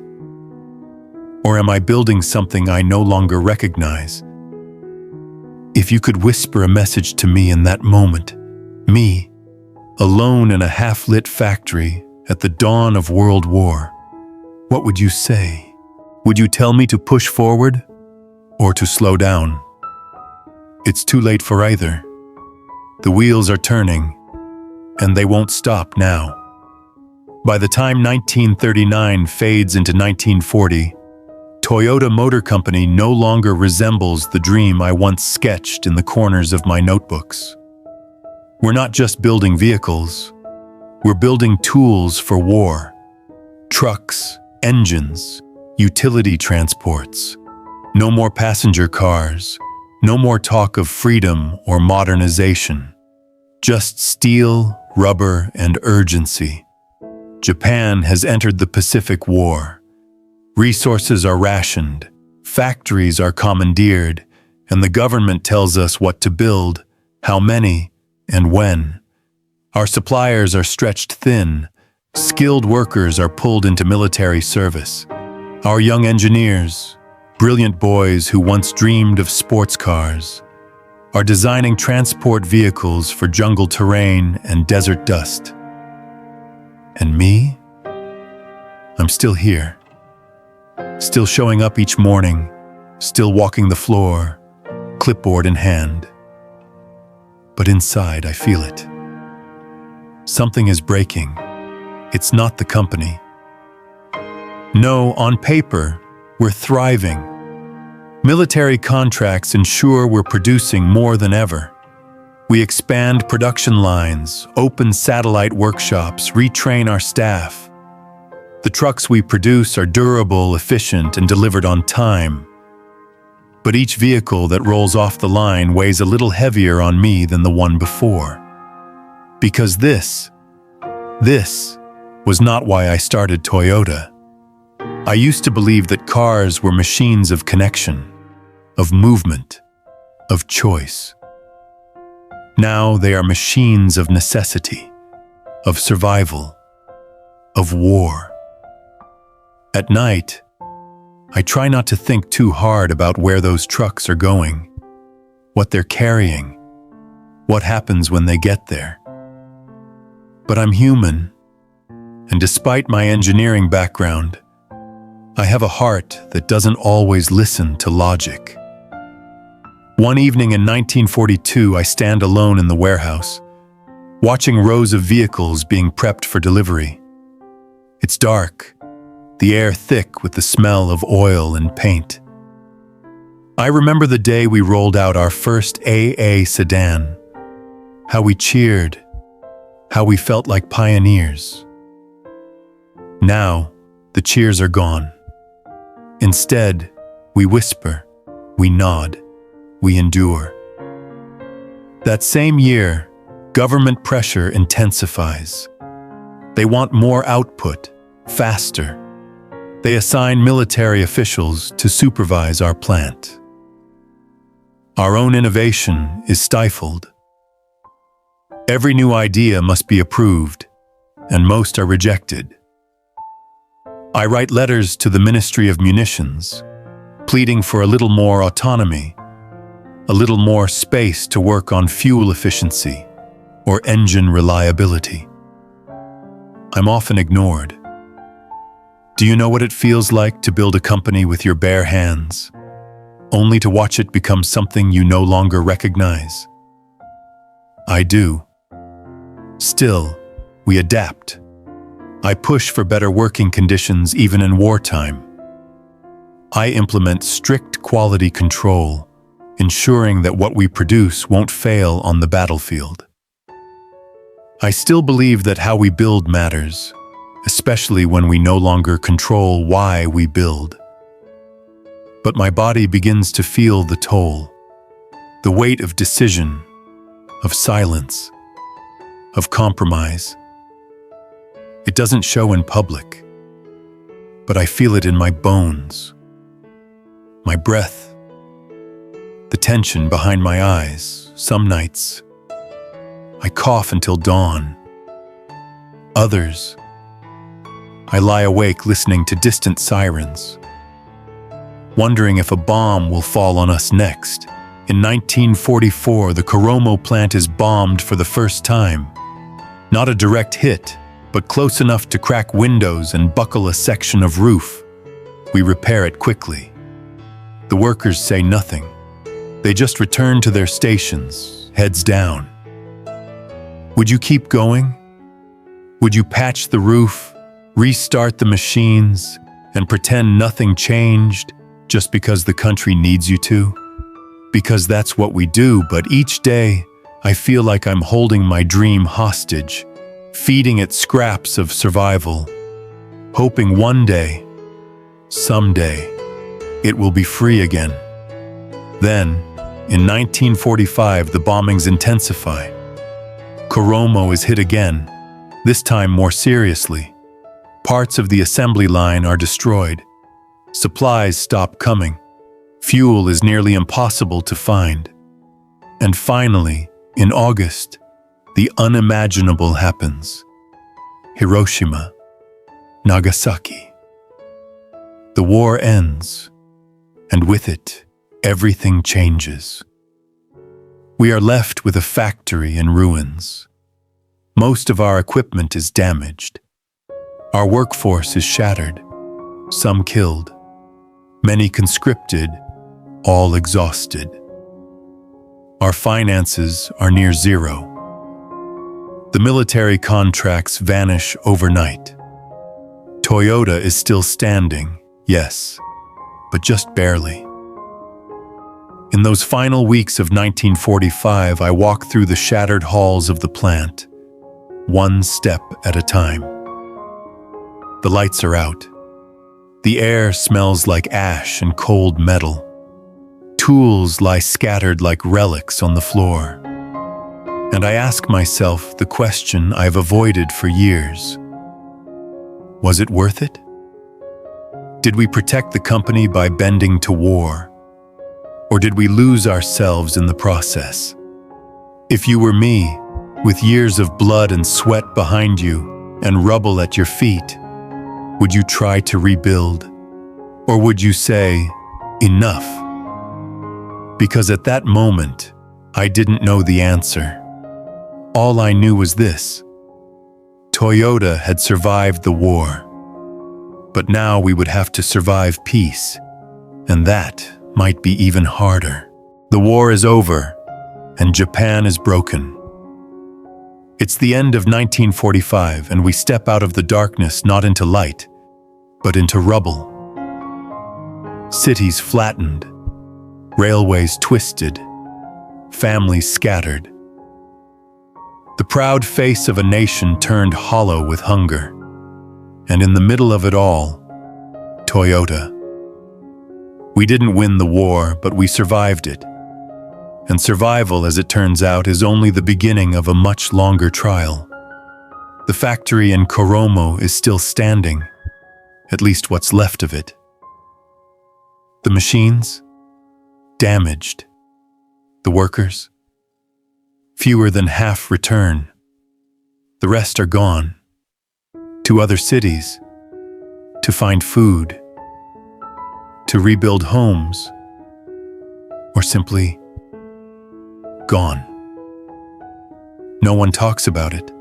Or am I building something I no longer recognize? If you could whisper a message to me in that moment, me, alone in a half-lit factory at the dawn of World War, what would you say? Would you tell me to push forward or to slow down? It's too late for either. The wheels are turning, and they won't stop now. By the time 1939 fades into 1940, Toyota Motor Company no longer resembles the dream I once sketched in the corners of my notebooks. We're not just building vehicles, we're building tools for war. Trucks, engines, utility transports. No more passenger cars, no more talk of freedom or modernization. Just steel, rubber, and urgency. Japan has entered the Pacific War. Resources are rationed, factories are commandeered, and the government tells us what to build, how many, and when. Our suppliers are stretched thin, skilled workers are pulled into military service. Our young engineers, brilliant boys who once dreamed of sports cars, are designing transport vehicles for jungle terrain and desert dust. And me? I'm still here. Still showing up each morning, still walking the floor, clipboard in hand. But inside, I feel it. Something is breaking. It's not the company. No, on paper, we're thriving. Military contracts ensure we're producing more than ever. We expand production lines, open satellite workshops, retrain our staff. The trucks we produce are durable, efficient, and delivered on time. But each vehicle that rolls off the line weighs a little heavier on me than the one before. Because this was not why I started Toyota. I used to believe that cars were machines of connection, of movement, of choice. Now they are machines of necessity, of survival, of war. At night, I try not to think too hard about where those trucks are going, what they're carrying, what happens when they get there. But I'm human, and despite my engineering background, I have a heart that doesn't always listen to logic. One evening in 1942, I stand alone in the warehouse, watching rows of vehicles being prepped for delivery. It's dark, the air thick with the smell of oil and paint. I remember the day we rolled out our first AA sedan, how we cheered, how we felt like pioneers. Now, the cheers are gone. Instead, we whisper, We nod. We endure. That same year, government pressure intensifies. They want more output, faster. They assign military officials to supervise our plant. Our own innovation is stifled. Every new idea must be approved, and most are rejected. I write letters to the Ministry of Munitions, pleading for a little more autonomy, a little more space to work on fuel efficiency or engine reliability. I'm often ignored. Do you know what it feels like to build a company with your bare hands, only to watch it become something you no longer recognize? I do. Still, we adapt. I push for better working conditions even in wartime. I implement strict quality control, ensuring that what we produce won't fail on the battlefield. I still believe that how we build matters, especially when we no longer control why we build. But my body begins to feel the toll, the weight of decision, of silence, of compromise. It doesn't show in public, but I feel it in my bones, my breath, the tension behind my eyes. Some nights, I cough until dawn. Others, I lie awake listening to distant sirens, wondering if a bomb will fall on us next. In 1944, the Koromo plant is bombed for the first time. Not a direct hit, but close enough to crack windows and buckle a section of roof. We repair it quickly. The workers say nothing. They just return to their stations, heads down. Would you keep going? Would you patch the roof, restart the machines, and pretend nothing changed just because the country needs you to? Because that's what we do, but each day I feel like I'm holding my dream hostage, feeding it scraps of survival, hoping one day, someday, it will be free again. Then, in 1945, the bombings intensify. Koromo is hit again, this time more seriously. Parts of the assembly line are destroyed. Supplies stop coming. Fuel is nearly impossible to find. And finally, in August, the unimaginable happens. Hiroshima, Nagasaki. The war ends, and with it, everything changes. We are left with a factory in ruins. Most of our equipment is damaged. Our workforce is shattered, some killed, many conscripted, all exhausted. Our finances are near zero. The military contracts vanish overnight. Toyota is still standing, yes, but just barely. In those final weeks of 1945, I walk through the shattered halls of the plant, one step at a time. The lights are out. The air smells like ash and cold metal. Tools lie scattered like relics on the floor. And I ask myself the question I've avoided for years. Was it worth it? Did we protect the company by bending to war? Or did we lose ourselves in the process? If you were me, with years of blood and sweat behind you and rubble at your feet, would you try to rebuild? Or would you say, enough? Because at that moment, I didn't know the answer. All I knew was this: Toyota had survived the war. But now we would have to survive peace, and that might be even harder. The war is over, and Japan is broken. It's the end of 1945, and we step out of the darkness not into light, but into rubble. Cities flattened, railways twisted, families scattered. The proud face of a nation turned hollow with hunger. And in the middle of it all, Toyota. We didn't win the war, but we survived it. And survival, as it turns out, is only the beginning of a much longer trial. The factory in Koromo is still standing, at least what's left of it. The machines? Damaged. The workers? Fewer than half return. The rest are gone. To other cities. To find food. To rebuild homes. Or simply gone. No one talks about it.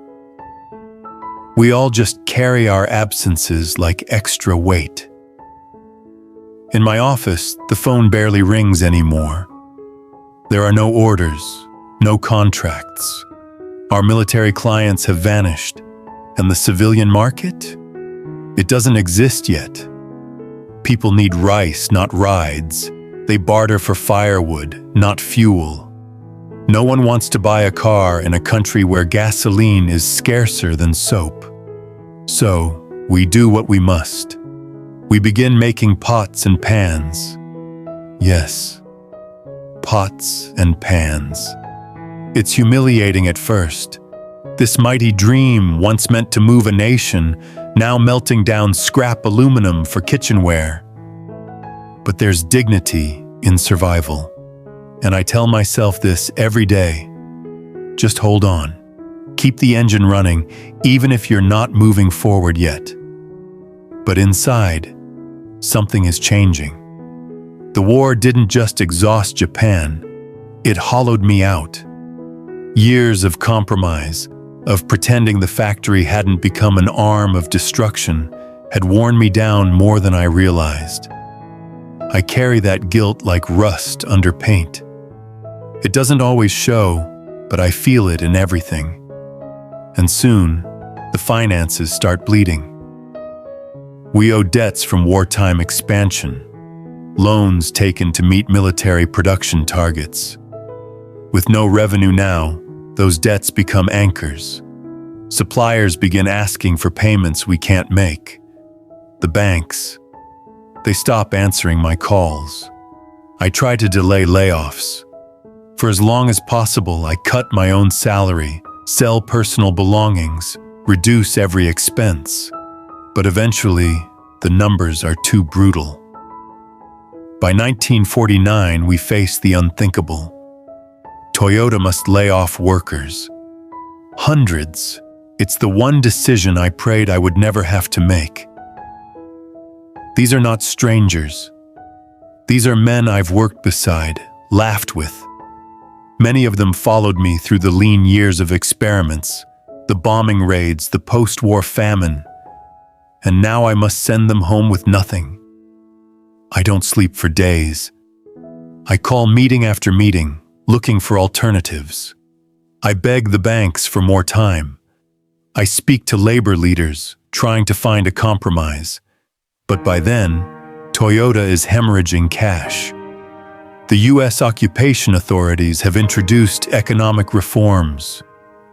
We all just carry our absences like extra weight. In my office, the phone barely rings anymore. There are no orders, no contracts. Our military clients have vanished, and the civilian market? It doesn't exist yet. People need rice, not rides. They barter for firewood, not fuel. No one wants to buy a car in a country where gasoline is scarcer than soap. So, we do what we must. We begin making pots and pans. Yes, pots and pans. It's humiliating at first. This mighty dream, once meant to move a nation, now melting down scrap aluminum for kitchenware. But there's dignity in survival. And I tell myself this every day. Just hold on. Keep the engine running, even if you're not moving forward yet. But inside, something is changing. The war didn't just exhaust Japan, it hollowed me out. Years of compromise, of pretending the factory hadn't become an arm of destruction, had worn me down more than I realized. I carry that guilt like rust under paint. It doesn't always show, but I feel it in everything. And soon, the finances start bleeding. We owe debts from wartime expansion, loans taken to meet military production targets. With no revenue now, those debts become anchors. Suppliers begin asking for payments we can't make. The banks, they stop answering my calls. I try to delay layoffs. For as long as possible, I cut my own salary, sell personal belongings, reduce every expense. But eventually, the numbers are too brutal. By 1949, we face the unthinkable. Toyota must lay off workers. Hundreds. It's the one decision I prayed I would never have to make. These are not strangers. These are men I've worked beside, laughed with. Many of them followed me through the lean years of experiments, the bombing raids, the post-war famine. And now I must send them home with nothing. I don't sleep for days. I call meeting after meeting, looking for alternatives. I beg the banks for more time. I speak to labor leaders, trying to find a compromise. But by then, Toyota is hemorrhaging cash. The U.S. occupation authorities have introduced economic reforms,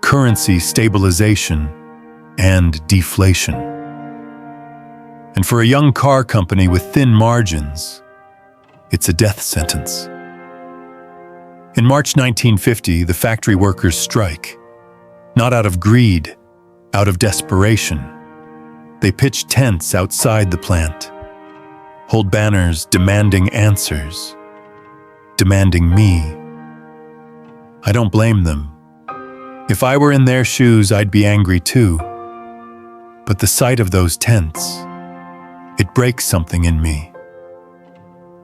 currency stabilization, and deflation. And for a young car company with thin margins, it's a death sentence. In March 1950, the factory workers strike, not out of greed, out of desperation. They pitch tents outside the plant, hold banners demanding answers, demanding me. I don't blame them. If I were in their shoes, I'd be angry too. But the sight of those tents, it breaks something in me.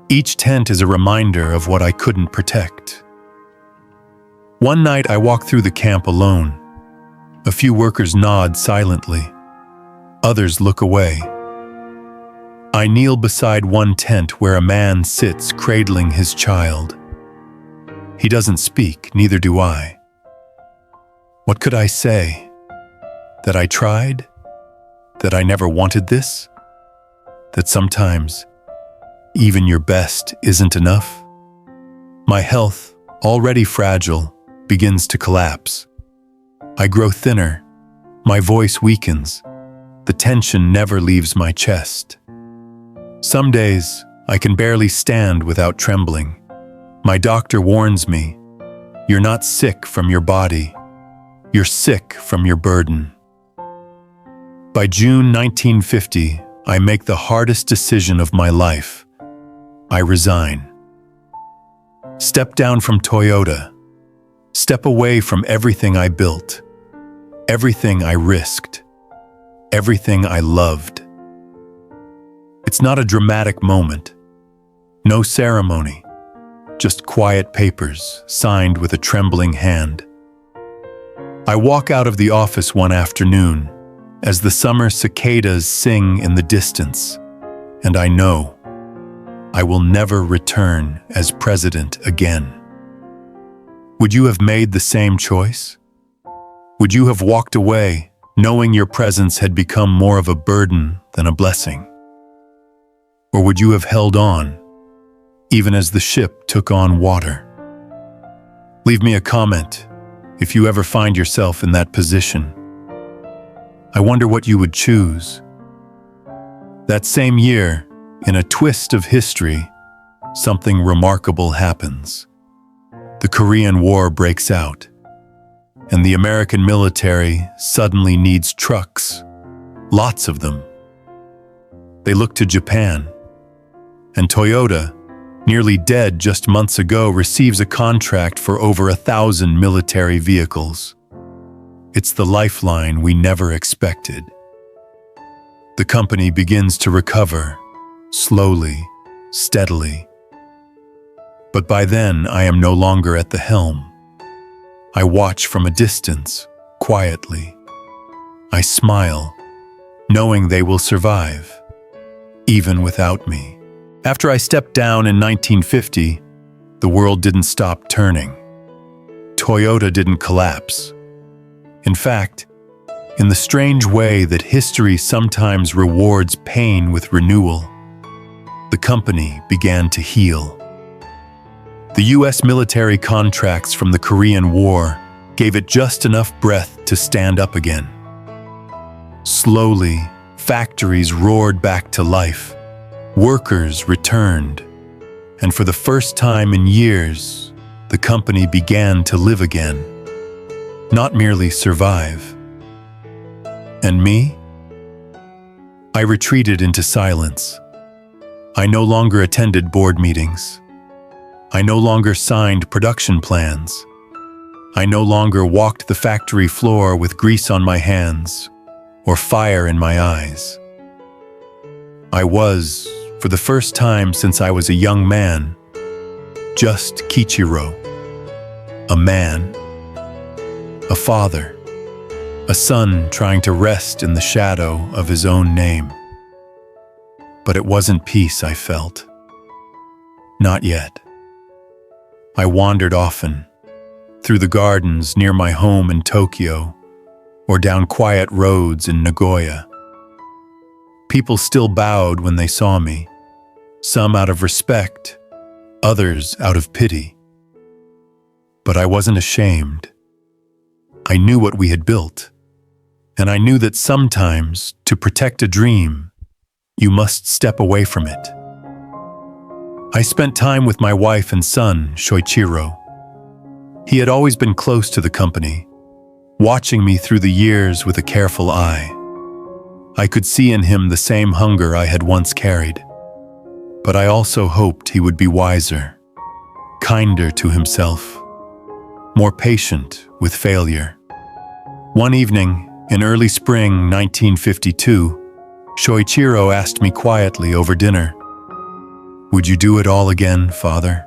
Each tent is a reminder of what I couldn't protect. One night I walk through the camp alone. A few workers nod silently. Others look away. I kneel beside one tent where a man sits cradling his child. He doesn't speak, neither do I. What could I say? That I tried? That I never wanted this? That sometimes even your best isn't enough? My health, already fragile, begins to collapse. I grow thinner. My voice weakens. The tension never leaves my chest. Some days, I can barely stand without trembling. My doctor warns me, "You're not sick from your body. You're sick from your burden." By June 1950, I make the hardest decision of my life. I resign. Step down from Toyota. Step away from everything I built, everything I risked, everything I loved. It's not a dramatic moment. No ceremony. Just quiet papers, signed with a trembling hand. I walk out of the office one afternoon as the summer cicadas sing in the distance, and I know I will never return as president again. Would you have made the same choice? Would you have walked away, knowing your presence had become more of a burden than a blessing? Or would you have held on, even as the ship took on water? Leave me a comment if you ever find yourself in that position. I wonder what you would choose. That same year, in a twist of history, something remarkable happens. The Korean War breaks out, and the American military suddenly needs trucks, lots of them. They look to Japan, and Toyota, nearly dead just months ago, receives a contract for over 1,000 military vehicles. It's the lifeline we never expected. The company begins to recover, slowly, steadily. But by then, I am no longer at the helm. I watch from a distance, quietly. I smile, knowing they will survive, even without me. After I stepped down in 1950, the world didn't stop turning. Toyota didn't collapse. In fact, in the strange way that history sometimes rewards pain with renewal, the company began to heal. The U.S. military contracts from the Korean War gave it just enough breath to stand up again. Slowly, factories roared back to life. Workers returned, and for the first time in years, the company began to live again, not merely survive. And me? I retreated into silence. I no longer attended board meetings. I no longer signed production plans. I no longer walked the factory floor with grease on my hands or fire in my eyes. I was, for the first time since I was a young man, just Kiichiro. A man, a father, a son trying to rest in the shadow of his own name. But it wasn't peace I felt. Not yet. I wandered often, through the gardens near my home in Tokyo, or down quiet roads in Nagoya. People still bowed when they saw me, some out of respect, others out of pity. But I wasn't ashamed. I knew what we had built, and I knew that sometimes, to protect a dream, you must step away from it. I spent time with my wife and son, Soichiro. He had always been close to the company, watching me through the years with a careful eye. I could see in him the same hunger I had once carried, but I also hoped he would be wiser, kinder to himself, more patient with failure. One evening, in early spring 1952, Soichiro asked me quietly over dinner, "Would you do it all again, Father?"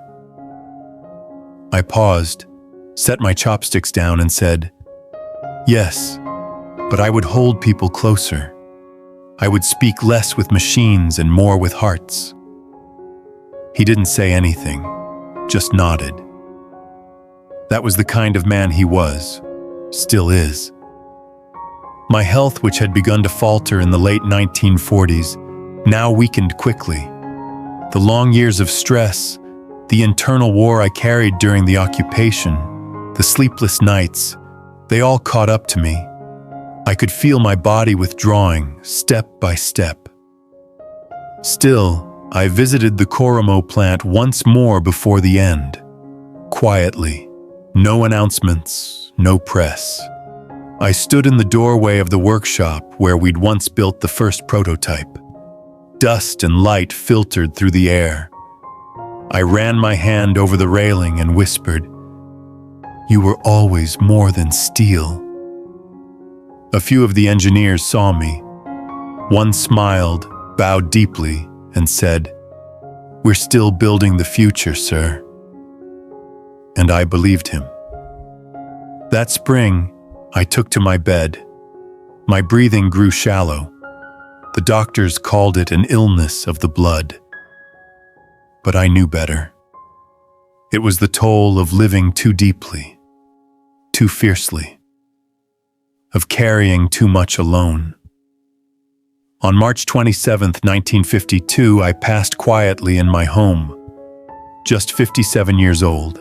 I paused, set my chopsticks down and said, "Yes, but I would hold people closer. I would speak less with machines and more with hearts." He didn't say anything, just nodded. That was the kind of man he was, still is. My health, which had begun to falter in the late 1940s, now weakened quickly. The long years of stress, the internal war I carried during the occupation, the sleepless nights, they all caught up to me. I could feel my body withdrawing, step by step. Still, I visited the Koromo plant once more before the end. Quietly, no announcements, no press. I stood in the doorway of the workshop where we'd once built the first prototype. Dust and light filtered through the air. I ran my hand over the railing and whispered, "You were always more than steel." A few of the engineers saw me. One smiled, bowed deeply, and said, "We're still building the future, sir." And I believed him. That spring, I took to my bed. My breathing grew shallow. The doctors called it an illness of the blood. But I knew better. It was the toll of living too deeply, too fiercely, of carrying too much alone. On March 27, 1952, I passed quietly in my home, just 57 years old.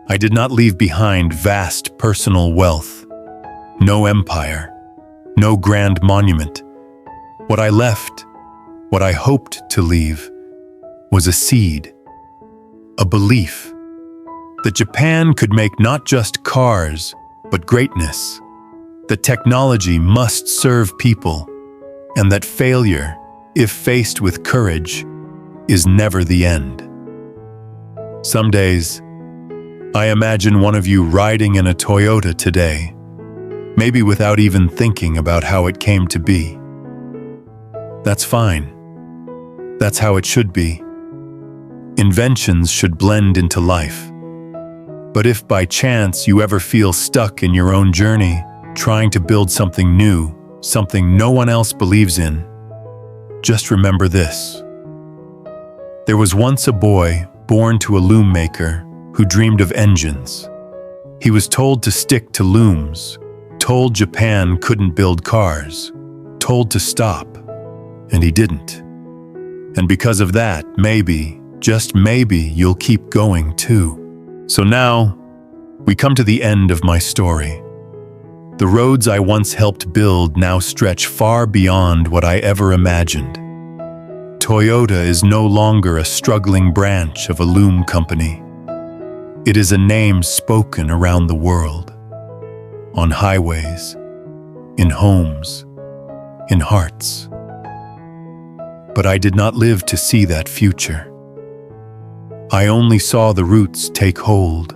I did not leave behind vast personal wealth, no empire, no grand monument. What I left, what I hoped to leave, was a seed, a belief that Japan could make not just cars, but greatness, that technology must serve people, and that failure, if faced with courage, is never the end. Some days, I imagine one of you riding in a Toyota today, maybe without even thinking about how it came to be. That's fine. That's how it should be. Inventions should blend into life. But if by chance you ever feel stuck in your own journey, trying to build something new, something no one else believes in, just remember this. There was once a boy born to a loom maker who dreamed of engines. He was told to stick to looms, told Japan couldn't build cars, told to stop, and he didn't. And because of that, maybe, just maybe, you'll keep going too. So now, we come to the end of my story. The roads I once helped build now stretch far beyond what I ever imagined. Toyota is no longer a struggling branch of a loom company. It is a name spoken around the world, on highways, in homes, in hearts. But I did not live to see that future. I only saw the roots take hold,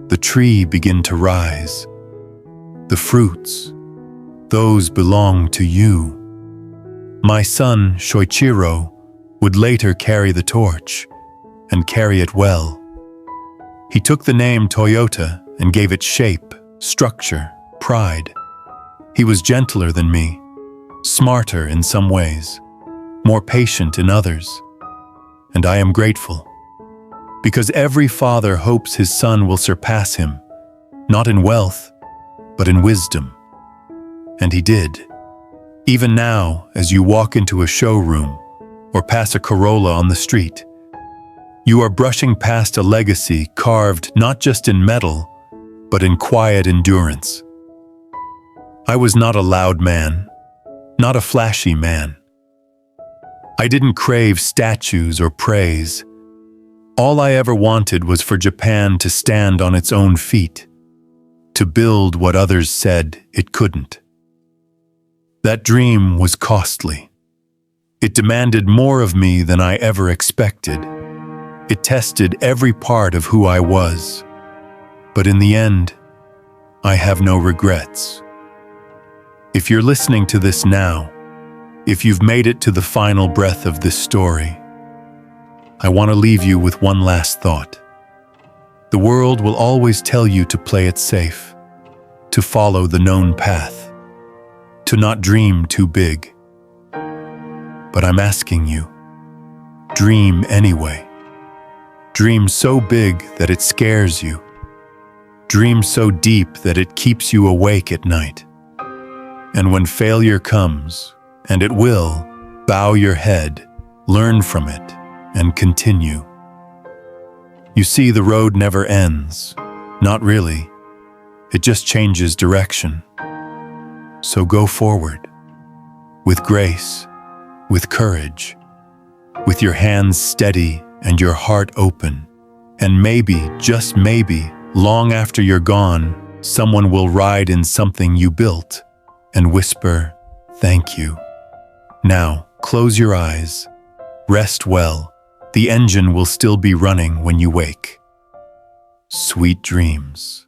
the tree begin to rise. The fruits, those belong to you. My son, Soichiro, would later carry the torch, and carry it well. He took the name Toyota and gave it shape, structure, pride. He was gentler than me, smarter in some ways, more patient in others. And I am grateful, because every father hopes his son will surpass him, not in wealth, but in wisdom. And he did. Even now, as you walk into a showroom or pass a Corolla on the street, you are brushing past a legacy carved not just in metal, but in quiet endurance. I was not a loud man, not a flashy man. I didn't crave statues or praise. All I ever wanted was for Japan to stand on its own feet, to build what others said it couldn't. That dream was costly. It demanded more of me than I ever expected. It tested every part of who I was. But in the end, I have no regrets. If you're listening to this now, if you've made it to the final breath of this story, I want to leave you with one last thought. The world will always tell you to play it safe, to follow the known path, to not dream too big. But I'm asking you, dream anyway. Dream so big that it scares you. Dream so deep that it keeps you awake at night. And when failure comes, and it will, bow your head, learn from it, and continue. You see, the road never ends. Not really. It just changes direction. So go forward, with grace, with courage, with your hands steady and your heart open. And maybe, just maybe, long after you're gone, someone will ride in something you built and whisper, "Thank you." Now, close your eyes. Rest well. The engine will still be running when you wake. Sweet dreams.